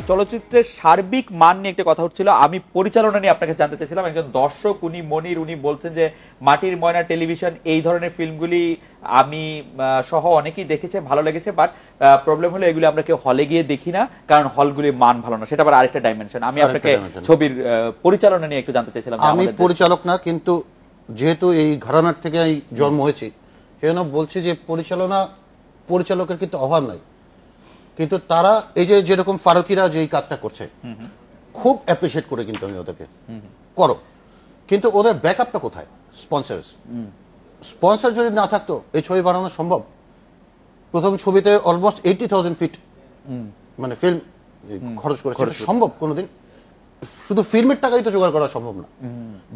চলচ্চিত্রের সার্বিক মান নিয়ে একটা কথা হচ্ছিল, আমি পরিচালনা নিয়ে আপনাকে জানতে চাইছিলাম। একজন দর্শক উনি মনির, উনি বলছেন যে মাটির ময়না টেলিভিশন এই ধরনের ফিল্মগুলি আমি সহ অনেকেই দেখেছে, ভালো লেগেছে, বাট প্রবলেম হলো এগুলি আমরা কেউ হলে গিয়ে দেখি না, কারণ হলগুলির মান ভালো না। সেটা আবার আরেকটা ডাইমেনশন। আমি আপনাকে ছবির পরিচালনা নিয়ে একটু জানতে চাইছিলাম। আমি পরিচালক না, কিন্তু যেহেতু এই ঘরানার থেকে আমি জন্ম হয়েছি, সেজন্য বলছি যে পরিচালকের কিন্তু অভাব নাই, কিন্তু তারা এই যে যেরকম ফারুকিরা যে কাজটা করছে খুব অ্যাপ্রিশিয়েট করে, কিন্তু আমি ওদেরকে করো, কিন্তু ওদের ব্যাকআপটা কোথায়? স্পন্সর যদি না থাকতো এই ছবি বানানো সম্ভব? প্রথম ছবিতে অলমোস্ট 80,000 ফিট মানে ফিল্ম খরচ করেছে, সম্ভব কোনোদিন? শুধু ফিল্মের টাকাই তো জোগাড় করা সম্ভব না।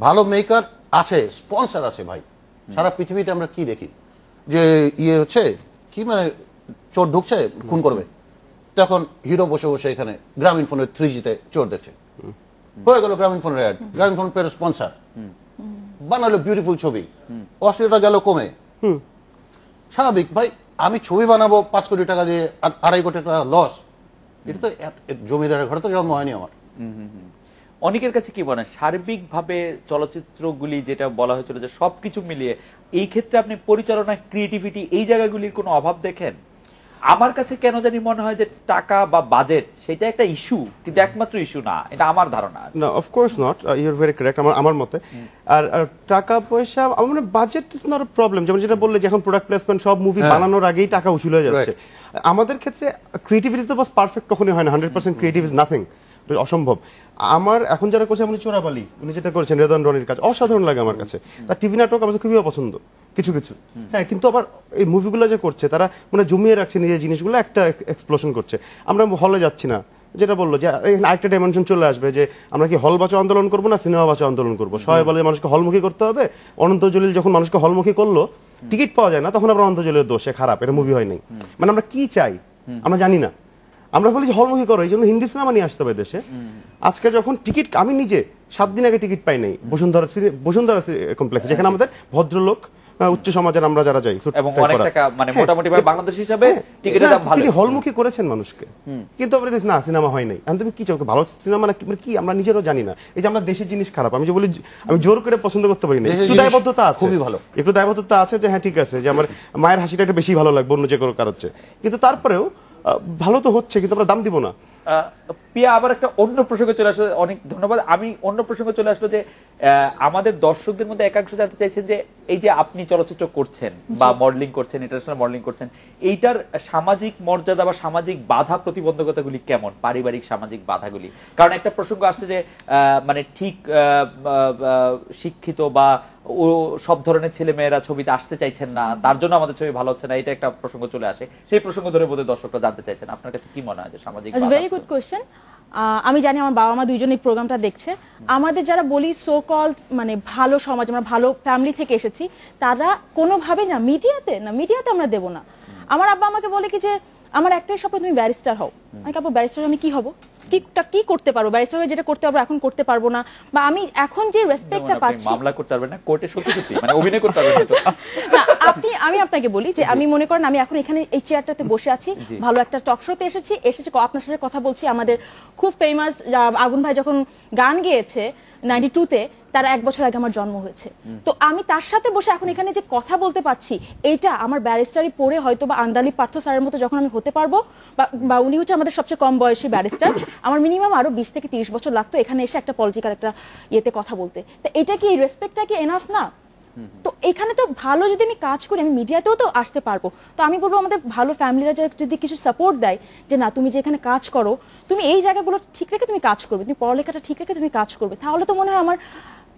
ভালো মেকার আছে, স্পন্সর আছে ভাই। সারা পৃথিবীতে আমরা কি দেখি যে ইয়ে হচ্ছে কি, মানে চোর ঢুকছে খুন করবে, তখন হিরো বসে বসে এখানে গ্রামীণ ফোনের 3G-তে চোর দেখছে, হয়ে গেল গ্রামীণ ফোনের অ্যাড, গ্রামীণ ফোন পের স্পন্সর, বানালো বিউটিফুল ছবি, অশ্লীলতা গেল কমে। স্বাভাবিক ভাই, আমি ছবি বানাবো 5 কোটি টাকা দিয়ে আর 2.5 কোটি টাকা লস, এটা তো জমিদারের ঘরে তো জন্ম হয়নি আমার। অনেকের কাছে কি মনে হয় সার্বিকভাবে চলচ্চিত্রগুলি, যেটা বলা হয়েছিল যে সবকিছু মিলিয়ে, এই ক্ষেত্রে আপনি পরিচালনা, ক্রিয়েটিভিটি এই জায়গাগুলির কোনো অভাব দেখেন? আমার কাছে কেন জানি মনে হয় যে টাকা বা বাজেট সেটা একটা ইস্যু, কিন্তু একমাত্র ইস্যু না, এটা আমার ধারণা। না, of course not, you are very correct আমার মতে। আর টাকা পয়সা, আমার মনে budget is not a problem. যেমন যেটা বললে যে এখন প্রোডাক্ট প্লেসমেন্ট সব মুভি বানানোর আগেই টাকা উসুল হয়ে যাচ্ছে। আমাদের ক্ষেত্রে ক্রিয়েটিভিটি তো বাস পারফেক্ট কখনোই হয় না, 100% ক্রিয়েটিভ ইজ নাথিং, অসম্ভব। আমার এখন যারা করছে, আপনি চোরাবালি উনি যেটা করেছেন, রেদন রনির কাজ অসাধারণ লাগে আমার কাছে। তার টিভি নাটক আমার খুবই পছন্দ কিছু কিছু, হ্যাঁ, কিন্তু আবার এই মুভিগুলো যে করছে তারা মানে জমিয়ে রাখছে নিজের জিনিসগুলো, একটা এক্সপ্লোশন করছে। আমরা হলে যাচ্ছি না, যেটা বললো যে আরেকটা ডাইমেনশন চলে আসবে, যে আমরা কি হল বাঁচাও আন্দোলন করবো না সিনেমা বাঁচাও আন্দোলন করবো। সবাই বলে মানুষকে হলমুখী করতে হবে। অনন্ত জলিল যখন মানুষকে হলমুখী করলো, টিকিট পাওয়া যায় না, তখন আবার অনন্ত জলিলের দোষে খারাপ, এটা মুভি হয় নাই। মানে আমরা কি চাই আমরা জানি না, আমরা বলি যে হলমুখী করো, এই জন্য হিন্দি সিনেমা নিয়ে আসতে হবে দেশে। আজকে যখন টিকিট, আমি নিজে 7 দিন আগে টিকিট পাই নাই বসুন্ধরা কমপ্লেক্সে, যেখানে আমাদের ভদ্রলোক উচ্চ সমাজের আমরা যারা যাই, এবং অনেক টাকা মানে মোটামুটি ভাবে বাংলাদেশ হিসাবে টিকিটের দাম ভালো, তিনি হলমুখী করেছেন মানুষকে, কিন্তু আমরা না সিনেমা হয় নাই। আমি তুমি কি চাও, ভালো সিনেমা মানে কি আমরা নিজেরও জানি না। এই যে আমরা দেশের জিনিস খারাপ, আমি যে বলি আমি জোর করে পছন্দ করতে পারি না, একটু দায়বদ্ধতা আছে, খুবই ভালো একটু দায়বদ্ধতা আছে যে হ্যাঁ ঠিক আছে, যে আমার মায়ের হাসিটা একটু বেশি ভালো লাগবে অন্য যে কোনো কারোর চেয়ে, কিন্তু তারপরেও ভালো তো হচ্ছে, কিন্তু আমরা দাম দিব না। পিয়া, আবার একটা অন্য প্রসঙ্গে চলে আসলো, অনেক ধন্যবাদ। আমি অন্য প্রসঙ্গে চলে আসলো যে আমাদের দর্শকদের মধ্যে একাংশ জানতে চাইছেন যে এই যে আপনি চলচ্চিত্র করছেন বা মডেলিং করছেন, ইন্টারন্যাশনাল মডেলিং করছেন, এইটার সামাজিক মর্যাদা বা সামাজিক বাধা প্রতিবন্ধকতাগুলি কেমন, পারিবারিক সামাজিক বাধাগুলি? কারণ একটা প্রসঙ্গ আসছে যে মানে ঠিক শিক্ষিত বা ও সব ধরনের ছেলে মেয়েরা ছবিতে আসতে চাইছেন না, তার জন্য আমাদের ছবি ভালো হচ্ছে না, এটা একটা প্রসঙ্গ চলে আসে। সেই প্রসঙ্গ ধরে বোধহয় দর্শকরা জানতে চাইছেন, আপনার কাছে কি মনে হয় যে সামাজিক? Very good question. আমি জানি আমার বাবা মা দুইজন এই প্রোগ্রামটা দেখছে। আমাদের যারা বলি সো কল্ড মানে ভালো সমাজ, আমরা ভালো ফ্যামিলি থেকে এসেছি, তারা কোনোভাবে না মিডিয়াতে আমরা দেব না। আমার আব্বা আমাকে বলে কি যে আমার একটাই স্বপ্ন তুমি ব্যারিস্টার হও। আমি কাবো ব্যারিস্টার আমি কি হব, কি করতে পারবো, ব্যারিস্টার হয়ে যেটা করতে পারবো এখন করতে পারবো না, বা আমি এখন যে রেসপেক্টটা পাচ্ছি, মামলা করতে পারবেন না কোর্টে, সত্যি মানে অভিনয় করতে পারবেন না। আমি আপনাকে বলি যে আমি মনে করেন আমি এখন এখানে এই চেয়ারটাতে বসে আছি, ভালো একটা টক শোতে এসেছি আপনার সাথে কথা বলছি। আমাদের খুব ফেমাস আগুন ভাই যখন গান গেয়েছে 92-তে, তার 1 বছর আগে আমার জন্ম হয়েছে। তো আমি তার সাথে বসে এখন এখানে যে কথা বলতে পারছি, এইটা আমার ব্যারিস্টারি পড়ে হয়তো বা আন্দালি পার্থ স্যারের মতো যখন আমি হতে পারবো, বা উনি হচ্ছে আমাদের সবচেয়ে কম বয়সী ব্যারিস্টার, আমার মিনিমাম আরো 20 থেকে 30 বছর লাগতো এখানে এসে একটা পলিটিক্যাল একটা ইয়েতে কথা বলতে। তো এটা কি, এই রেসপেক্টটা কি এনাফ না? তো এখানে তো ভালো যদি আমি কাজ করি, আমি মিডিয়াতেও তো আসতে পারবো। তো আমি বলবো আমাদের ভালো ফ্যামিলিরা যদি কিছু সাপোর্ট দেয় যে না তুমি যে এখানে কাজ করো, তুমি এই জায়গাগুলো ঠিক রেখে তুমি কাজ করবে, তুমি পড়ালেখাটা ঠিক রেখে তুমি কাজ করবে, তাহলে তো মনে হয় আমার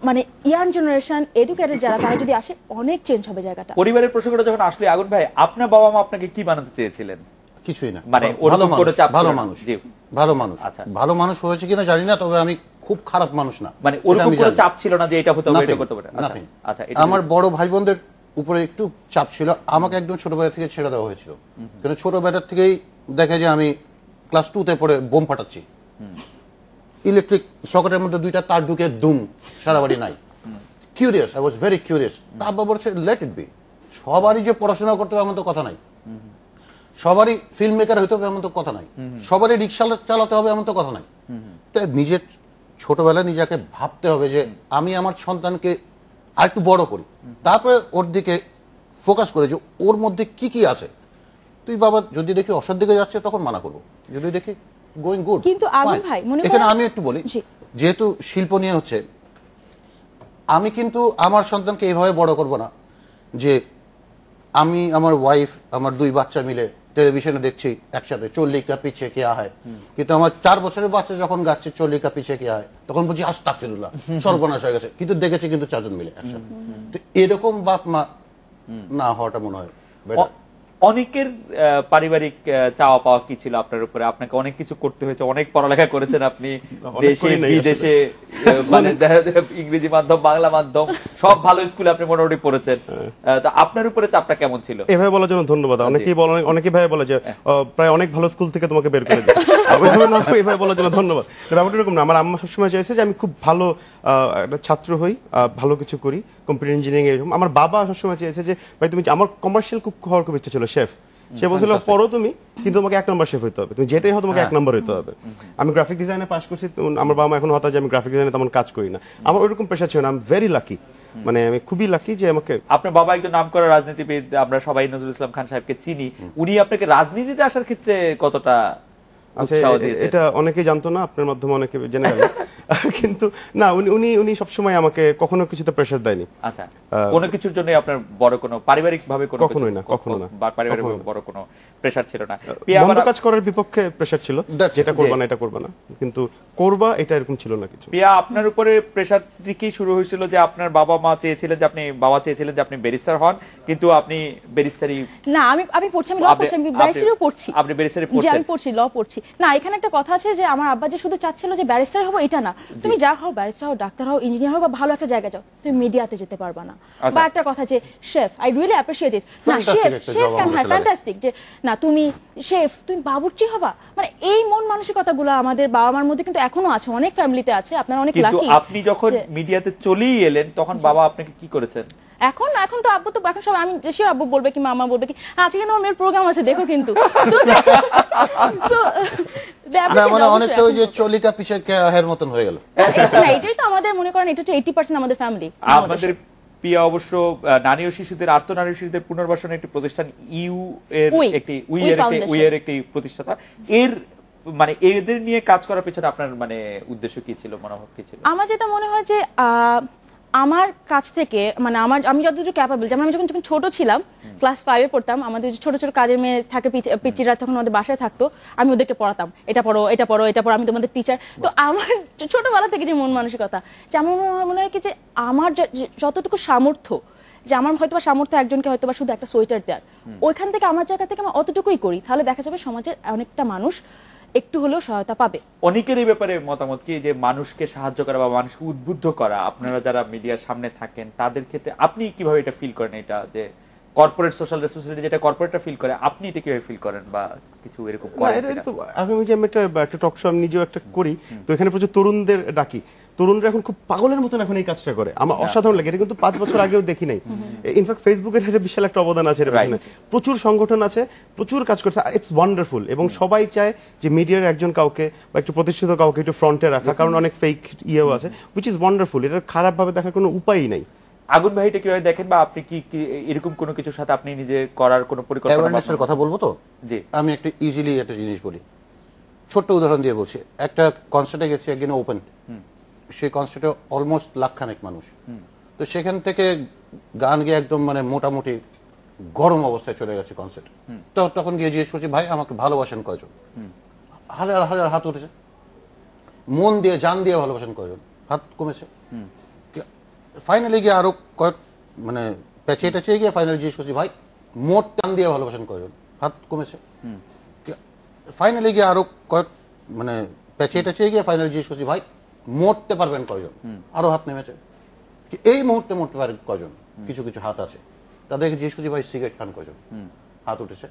মানে ইয়াং জেনারেশন এডুকেটেড যারা তারা যদি আসে অনেক চেঞ্জ হবে জায়গাটা। পরিবারের প্রসঙ্গটা যখন আসলে আগুন ভাই, আপনার বাবা মা আপনাকে কি বানাতে চেয়েছিলেন? কিছুই না, মানে ভালো ওরকম কোনো চাপ ভালো ছিল না? মানুষ, জি। ভালো মানুষ। আচ্ছা। ভালো মানুষ হয়েছে কিনা জানি না, তবে আমি খুব খারাপ মানুষ না, মানে এটা ওরকম আমি কোনো জানি। চাপ ছিল না যে এটা হতে হবে, এটা Nothing, করতে হবে? nothing। আচ্ছা, এটা আমার বড় ভাই বোনদের উপরে একটু চাপ ছিল, আমাকে একদম ছোটবেলা থেকে ছেড়ে দেওয়া হয়েছিল। কিন্তু ছোটবেলা থেকেই দেখে যে আমি ক্লাস 2-তে পড়ে বোম ফাটাচ্ছি, ইলেকট্রিক সকেটের মধ্যে 2টা তার ঢুকে দুম, সারা বাড়ি নাই। Curious, I was very curious. আব্বা বলছে লেট ইট বি, সবারই যে পড়াশোনা করতে হবে এমন তো কথা নাই, সবারই ফিল্ম মেকার হইতে হবে এমন তো কথা নাই, সবারই রিক্সা চালাতে হবে এমন তো কথা নাই। তাই নিজের ছোটবেলায় নিজেকে ভাবতে হবে যে আমি আমার সন্তানকে আরেকটু বড় করি, তারপরে ওর দিকে ফোকাস করে যে ওর মধ্যে কি কি আছে। তুই বাবা যদি দেখি অসৎ দিকে যাচ্ছে তখন মানা করবো, যদি দেখি গোয়িং গুড। কিন্তু আগুন ভাই মনে এখানে করেন- আমি একটু বলি, জি। যেহেতু শিল্প নিয়ে হচ্ছে, আমি কিন্তু আমার সন্তানকে এইভাবে বড় করব না যে আমি আমার ওয়াইফ আমার 2 বাচ্চা মিলে টেলিভিশনে দেখছি একসাথে চল্লি কা পিছে কেয়া হয়, কিন্তু আমার 4 বছরের বাচ্চা যখন গাচ্ছে চল্লি কা পিছে কেয়া হয় তখন বলছি আস্তাগফিরুল্লাহ, সর্বনাশ হয়ে গেছে, কিন্তু দেখেছি কিন্তু 4 জন মিলে একসাথে। তো এরকম বাপ মা না হওয়াটা মনে হয় better। অনেকের পারিবারিক চাওয়া পাওয়া কি ছিল আপনার উপরে? আপনাকে অনেক কিছু করতে হয়েছে, অনেক পড়ালেখা করেছেন আপনি দেশে করি নাই বিদেশে, মানে দেখা যায় ইংরেজি মাধ্যম বাংলা মাধ্যম সব ভালো স্কুলে আপনি মোটামুটি পড়েছেন। তো আপনার উপরে চাপটা কেমন ছিল? এভাবে বলার জন্য ধন্যবাদ। অনেকেই বলে, অনেকেই ভাই বলে যে প্রায় অনেক ভালো স্কুল থেকে তোমাকে বের করে দেয়। এভাবে বলার জন্য ধন্যবাদ। ব্যাপারটা এরকম না, আমার আম্মা সবসময় চাইছে যে আমি খুব ভালো একটা ছাত্র হই, ভালো কিছু করি, কম্পিউটার ইঞ্জিনিয়ারিং এরকম। আমার বাবা সবসময় চেয়েছে যে ভাই তুমি, আমার কমার্শিয়াল কুক হওয়ার খুব ইচ্ছা ছিল, শেফ। সে বলছিল পড়ো তুমি, কিন্তু তোমাকে 1 নম্বর শেফ হইতে হবে, তুমি যেটাই হও তোমাকে 1 নম্বর হইতে হবে। আমি গ্রাফিক ডিজাইনে পাস করছি, আমার বাবা এখন হতাশ যে আমি গ্রাফিক ডিজাইনে তেমন কাজ করি না। আমার ওইরকম প্রেশার ছিল না, আমি ভেরি লাকি, মানে আমি খুবই লাকি যে আমাকে। আপনার বাবা একজন নামকরা রাজনীতিবিদ, আমরা সবাই নজরুল ইসলাম খান সাহেবকে চিনি। উনি আপনাকে রাজনীতিতে আসার ক্ষেত্রে কতটা উৎসাহ দিয়েছেন? এটা অনেকেই জানতো না, আপনার মাধ্যমে অনেকে জেনে গেল। কিন্তু না, উনি সবসময় আমাকে কখনো কিছুতে প্রেশার দেয়নি। আচ্ছা, কোনো কিছুর জন্য আপনার বড় কোনো পারিবারিক ভাবে কোনো কখনোই না, কখনো না, বা পারিবারিক বড় কোনো প্রেশার ছিল না? বন্ধ কাজ করার বিপক্ষে প্রেশার ছিল, যেটা করবা না এটা করবা না, কিন্তু করবা এটা এরকম ছিল না কিছু। পিয়া, আপনার উপরে প্রেশার দিকেই শুরু হয়েছিল যে আপনার বাবা চেয়েছিলেন যে আপনি ব্যারিস্টার হন, কিন্তু আপনি ব্যারিস্টারি না, আমি পড়ছি, আমি ল পড়ছি, আমি ব্যারিস্টারিও পড়ছি। আপনি ব্যারিস্টারি জি, পড়ছেন? আমি পড়ছি, ল পড়ছি। না, এখানে একটা কথা আছে যে আমার আব্বা যে শুধু চাচ্ছিল যে ব্যারিস্টার হবো এটা না, তুমি যা হও, ব্যারিস্টার হও, ডাক্তার হও, ইঞ্জিনিয়ার হও, বা ভালো একটা জায়গায় যাও, তুমি মিডিয়াতে যেতে পারবা না। বা একটা কথা যে শেফ, আই রিয়েলি অ্যাপ্রিশিয়েট ইট, না শেফ কেন হয় ফ্যান্টাস্টিক, যে না তুমি শেফ, তুমি বাবুর্চি হবা, মানে এই মন মানসিকতাগুলো আমাদের বাবা মার মধ্যে কিন্তু এখনো আছে, অনেক ফ্যামিলিতে আছে। আপনারা অনেক কিন্তু লাকি। আপনি যখন মিডিয়াতে চলেই এলেন তখন বাবা আপনাকে কি করেছেন? এখন তো আব্বু তো এখন সব, আমি শিওর আব্বু বলবে কি মামা বলবে কি আজকে কিন্তু আমার প্রোগ্রাম আছে দেখো, কিন্তু মানে অনেকটা ওই যে চলিকা পিছে কেয়াহের মতন হয়ে গেল। না, এটাই তো আমাদের মনে করেন, এটা হচ্ছে 80% আমাদের ফ্যামিলি। আমাদের পিয়া অবশ্য নারী ও শিশুদের, আর্তনারী ও শিশুদের পুনর্বাসনের একটি প্রতিষ্ঠান এর একটি প্রতিষ্ঠাতা। এর মানে এদের নিয়ে কাজ করার পেছনে আপনার মানে উদ্দেশ্য কি ছিল, মনোভাব কি ছিল? আমার যেটা মনে হয় যে আমার কাছ থেকে মানে আমি যতটুকু ক্যাপাবল, যেমন আমি যখন ছোট ছিলাম, ক্লাস 5-এ পড়তাম, আমাদের ছোট ছোট কাজের মেয়ে থাকে, পিচিরা যখন আমাদের বাসায় থাকতো, আমি ওদেরকে পড়াতাম, এটা পড়ো, এটা পড়ো, এটা পড়ো, আমি তোমাদের টিচার। তো আমার ছোটবেলা থেকে যে মন মানসিকতা, যে আমার মনে হয় কি যে আমার যতটুকু সামর্থ্য, যে আমার হয়তো সামর্থ্য একজনকে হয়তো শুধু একটা সোয়েটার দেওয়ার, ওইখান থেকে আমার জায়গা থেকে আমি অতটুকুই করি, তাহলে দেখা যাবে সমাজের অনেকটা মানুষ একটু হলেও সহায়তা পাবে। অনেকের এই ব্যাপারে মতামত কি যে মানুষকে সাহায্য করা বা মানুষকে উদ্বুদ্ধ করা, আপনারা যারা মিডিয়ার সামনে থাকেন তাদের ক্ষেত্রে আপনি কিভাবে এটা ফিল করেন? এটা যে কর্পোরেট সোশ্যাল রেসপন্সিবিলিটি যেটা কর্পোরেটরা ফিল করে, আপনি এটা কিভাবে ফিল করেন বা কিছু এরকম করেন? আমি ওই যে আমি একটা টক শো আমি নিজেও একটা করি, তো এখানে প্রচুর তরুণদের ডাকি। তরুণরা এখন খুব পাগলের মতন এখন এই কাজটা করে, আমার অসাধারণ লাগে। এটা কিন্তু 5 বছর আগেও দেখি নাই। ইনফ্যাক্ট ফেসবুকের একটা বিশাল একটা অবদান আছে, প্রচুর সংগঠন আছে, প্রচুর কাজ করছে, ইটস ওয়ান্ডারফুল। এবং সবাই চায় যে মিডিয়ার একজন কাউকে বা একটু প্রতিষ্ঠিত কাউকে একটু ফ্রন্টে রাখা, কারণ অনেক ফেক ইয়েও আছে, হুইচ ইজ ওয়ান্ডারফুল। এটা খারাপ ভাবে দেখার কোনো উপায়ই নাই। আগুন ভাই এটা কিভাবে দেখেন, বা আপনি কি এরকম কোনো কিছুর সাথে আপনি নিজে করার কোনো পরিকল্পনা? অ্যাওয়ারনেসের কথা বলবো তো, জি, আমি একটা ইজিলি একটা জিনিস বলি, ছোট্ট উদাহরণ দিয়ে বলছি। একটা কনসার্টে গেছি একদিন, ওপেন, সেই কনসার্টে অলমোস্ট লাখখানেক মানুষ। তো সেখান থেকে গান গিয়ে একদম মানে মোটামুটি গরম অবস্থায় চলে গেছে কনসার্ট। তো তখন গিয়ে জিজ্ঞেস করছি, ভাই আমাকে ভালোবাসেন কয়জন? হাজার হাজার হাত উঠেছে। মন দিয়ে জান দিয়ে ভালোবাসেন কয়জন? হাত কমেছে। ফাইনালি গিয়ে আরো কয়েক মানে পেঁচিয়ে টেঁচিয়ে গিয়ে ফাইনালি জিজ্ঞেস করছি, ভাই মোট টান দিয়ে ভালোবাসেন কয়জন? হাত কমেছে। ফাইনালি গিয়ে আরো কয়েক মানে পেঁচিয়ে টেঁচিয়ে গিয়ে ফাইনালি জিজ্ঞেস করছি, ভাই মরতে পারবেন কয়জন? আরো হাত নেমেছে। এই মুহূর্তে মরতে পারেন কয়জন? কিছু কিছু হাত আছে। তাদেরকে জিজ্ঞেস করছি, ভাই সিগারেট খান কয়জন? হাত উঠেছে।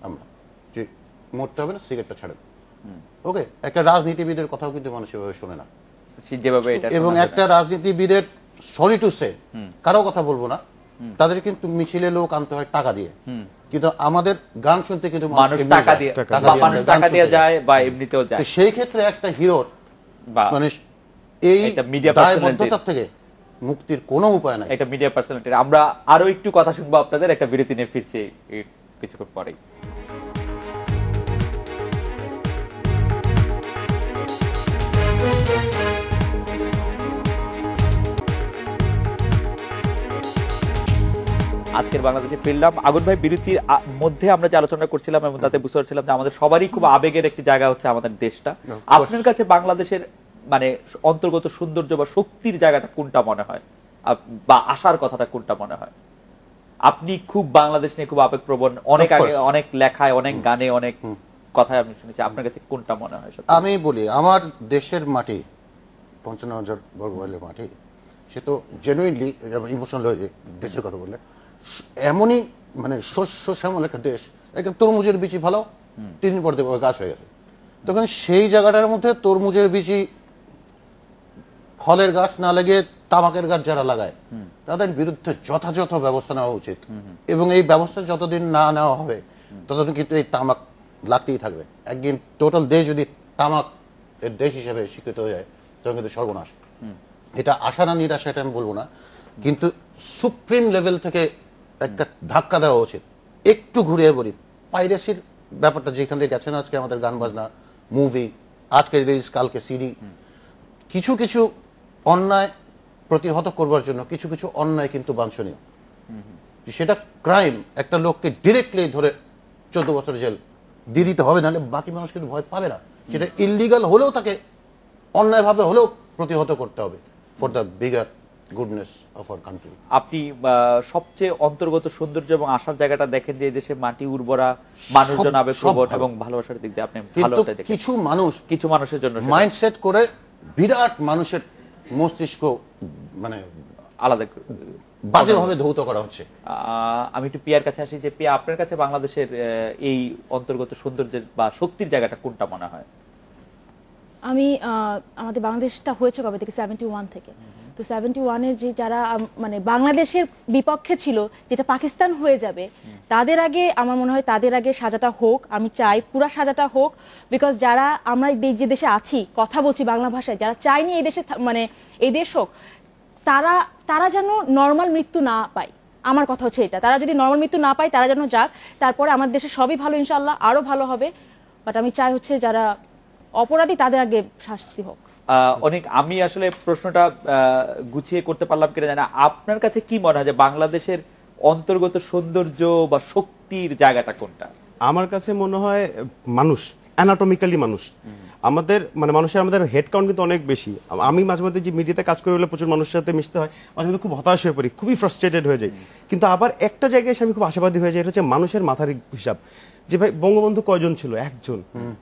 আমরা যে মরতে হবে না, সিগারেটটা ছাড়েন। ওকে, একটা রাজনীতিবিদের কথাও কিন্তু মানুষ এভাবে শোনে না। যেভাবে এটা এবং একটা রাজনীতিবিদের সরি টু সে, কারো কথা বলবো না, তাদের কিন্তু মিছিলে লোক আনতে হয় টাকা দিয়ে, কিন্তু আমাদের গান শুনতে কিন্তু মানুষ টাকা দিয়ে টাকা দিয়ে যায় বা এমনিতেও যায়। সেই ক্ষেত্রে একটা হিরোর মানে এই দায়বদ্ধতার থেকে মুক্তির কোনো উপায় নাই। একটা মিডিয়া পার্সোনালিটি। আমরা আরো একটু কথা শুনবো আপনাদের, একটা বিরতি নিয়ে ফিরছি কিছুক্ষণ পরেই। আজকের বাংলাদেশে ফিরলাম। আগুন ভাই, বিরতির মধ্যে আমরা যে আলোচনা করছিলাম এবং তাতে বুঝতে পারছিলাম যে আমাদের সবারই খুব আবেগের একটি জায়গা হচ্ছে আমাদের দেশটা। আপনার কাছে বাংলাদেশের মানে অন্তর্গত সৌন্দর্য বা শক্তির জায়গাটা কোনটা মনে হয়, বা আশার কথাটা কোনটা মনে হয়? আপনি খুব বাংলাদেশ নিয়ে খুব আবেগপ্রবণ, অনেক আগে অনেক লেখায়, অনেক গানে, অনেক কথায় আমি শুনেছি। আপনার কাছে কোনটা মনে হয়? আমি বলি, আমার দেশের মাটি ৫৫,০০০ বর্গ মাইলের মাটি, সে তো জেনুইনলি ইমোশনাল হয়ে যায় দেশের কথা বললে। এমনই মানে শস্য শ্যামল একটা দেশ, একদম তরমুজের বিচি ভালো, ৩ দিন পর দেখবো গাছ হয়ে গেছে। তখন সেই জায়গাটার মধ্যে তরমুজের বিচি, ফলের গাছ না লেগে তামাকের গাছ যারা লাগায় তাদের বিরুদ্ধে যথাযথ ব্যবস্থা নেওয়া উচিত। এবং এই ব্যবস্থা যতদিন না নেওয়া হবে ততদিন কিন্তু এই তামাক লাগতেই থাকবে। একদিন টোটাল দেশ যদি তামাক এর দেশ হিসেবে স্বীকৃত হয়ে যায় তখন কিন্তু সর্বনাশ। এটা আশা না নিরাশা এটা আমি বলবো না, কিন্তু সুপ্রিম লেভেল থেকে একটা ধাক্কা দেওয়া উচিত। একটু ঘুরিয়ে বলি, পাইরেসির ব্যাপারটা যেখান থেকে গেছে না, আজকে আমাদের গান বাজনা, মুভি, আজকে রিলিজ, কালকে সিডি, কিছু কিছু অন্যায় প্রতিহত করবার জন্য কিছু কিছু অন্যায় কিন্তু বাঞ্ছনীয়। সেটা ক্রাইম, একটা লোককে ডিরেক্টলি ধরে 14 বছর জেল দিয়ে দিতে হবে, নাহলে বাকি মানুষ কিন্তু ভয় পাবে না। সেটা ইললিগাল হলেও তাকে অন্যায়ভাবে হলেও প্রতিহত করতে হবে for the bigger goodness of our country. আপনি সবচেয়ে অন্তর্গত সৌন্দর্য এবং আশার জায়গাটা দেখেন যে দেশে মাটি উর্বরা, মানুষজন আবেগপ্রবণ এবং ভালোবাসার দিক দিয়ে আপনি ভালোটা দেখেন। কিছু মানুষের জন্য মাইন্ডসেট করে বিরাট মানুষের মস্তিষ্ক মানে আলাদা বাজেভাবে ধৌত করা হচ্ছে। আমি একটু পিয়ার কাছে আসি, যে পিয়া, আপনার কাছে বাংলাদেশের এই অন্তর্গত সৌন্দর্যের বা শক্তির জায়গাটা কোনটা মনে হয়? আমি আমাদের বাংলাদেশটা হয়েছে কবে থেকে? 71 থেকে। তো 71-এর যে যারা মানে বাংলাদেশের বিপক্ষে ছিল, যেটা পাকিস্তান হয়ে যাবে, তাদের আগে আমার মনে হয় তাদের আগে সাজাটা হোক। আমি চাই পুরো সাজাটা হোক, বিকজ যারা আমরা যে দেশে আছি, কথা বলছি বাংলা ভাষায়, যারা চাইনি এই দেশে মানে এই দেশ হোক, তারা যেন নর্মাল মৃত্যু না পায়। আমার কথা হচ্ছে এটা, তারা যদি নর্মাল মৃত্যু না পায় তারা যেন যাক, তারপরে আমার দেশে সবই ভালো, ইনশাআল্লাহ আরো ভালো হবে। বাট আমি চাই হচ্ছে যারা অপরাধী তাদের আগে শাস্তি হোক। অনেক, আমি আসলে প্রশ্নটা গুছিয়ে করতে পারলাম কিনা জানি না, আপনার কাছে কি মনে হয় যে বাংলাদেশের অন্তর্গত সৌন্দর্য বা শক্তির জায়গাটা কোনটা? আমার কাছে মনে হয় মানুষ, অ্যানাটমিক্যালি মানুষ। আমাদের মানে মানুষের আমাদের হেড কাউন্ট কিন্তু অনেক বেশি। আমি মাঝে মধ্যে যে মিডিয়াতে কাজ করে বলে প্রচুর মানুষের সাথে মিশতে হয়, মাঝে মধ্যে খুব হতাশ হয়ে পড়ি, খুবই ফ্রাস্ট্রেটেড হয়ে যাই। কিন্তু আবার একটা জায়গায় এসে আমি খুব আশাবাদী হয়ে যাই, এটা হচ্ছে মানুষের মাথার হিসাব। যে ভাই বঙ্গবন্ধু কয়জন ছিল? একজন।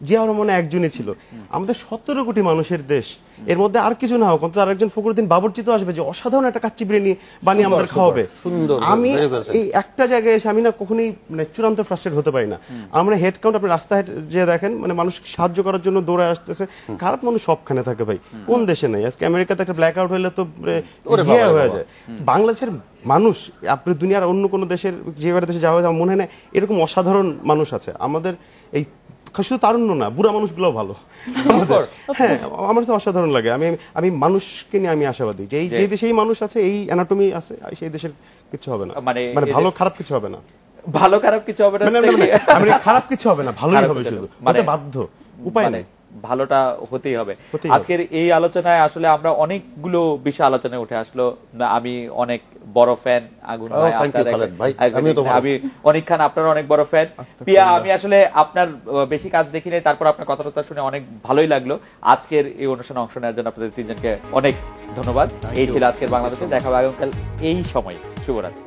জিয়াউর রহমান একজনই ছিল। আমাদের 17 কোটি মানুষের দেশ, এর মধ্যে আর কিছু না হোক অন্তত আরেকজন ফখরুদ্দিন বাবুর্চি তো আসবে, যে অসাধারণ একটা কাচ্চি বিরিয়ানি বানিয়ে আমাদের খাওয়াবে। আমি এই একটা জায়গায় এসে আমি না কখনোই মানে চূড়ান্ত ফ্রাস্ট্রেট হতে পারি না। আমরা হেড কাউন্ট, আপনি রাস্তায় যে দেখেন মানে মানুষ সাহায্য করার জন্য দৌড়ে আসতেছে। খারাপ মানুষ সবখানে থাকে ভাই, কোন দেশে নাই? আজকে আমেরিকাতে একটা ব্ল্যাক আউট হলে তো হয়ে যায়। বাংলাদেশের মানুষ আপনি দুনিয়ার অন্য কোনো দেশের যেভাবে দেশে যাওয়া যায় মনে হয় না এরকম অসাধারণ মানুষ আছে। আমাদের এই শুধু তারুণ্য না, বুড়া মানুষগুলো ভালো। হ্যাঁ, আমার তো অসাধারণ লাগে। আমি মানুষকে নিয়ে আমি আশাবাদী যে যে দেশেই মানুষ আছে, এই অ্যানাটমি আছে, সেই দেশের কিছু হবে না, মানে ভালো খারাপ কিছু হবে না। ভালো খারাপ কিছু হবে না, আমি খারাপ কিছু হবে না, ভালোই হবে, শুধু মানে বাধ্য, উপায় নেই। ভালোটা হতেই হবে। হতেই আজকের এই আলোচনায় আসলে আমরা অনেকগুলো বিষয় আলোচনায় উঠে আসলো। আমি অনেক বড় ফ্যান আগুন ভাই, thank you, খালেদ ভাই। আমি অনেক খান আপনার অনেক বড় ফ্যান। পিয়া, আমি আসলে আপনার বেশি কাজ দেখি নাই, তারপর আপনার কথাটা শুনে অনেক ভালোই লাগলো। আজকের এই অনুষ্ঠানে অংশ নেওয়ার জন্য আপনাদের তিনজনকে অনেক ধন্যবাদ। এই ছিল আজকের বাংলাদেশে, দেখা হবে আগামীকাল এই সময়। শুভরাত্রি।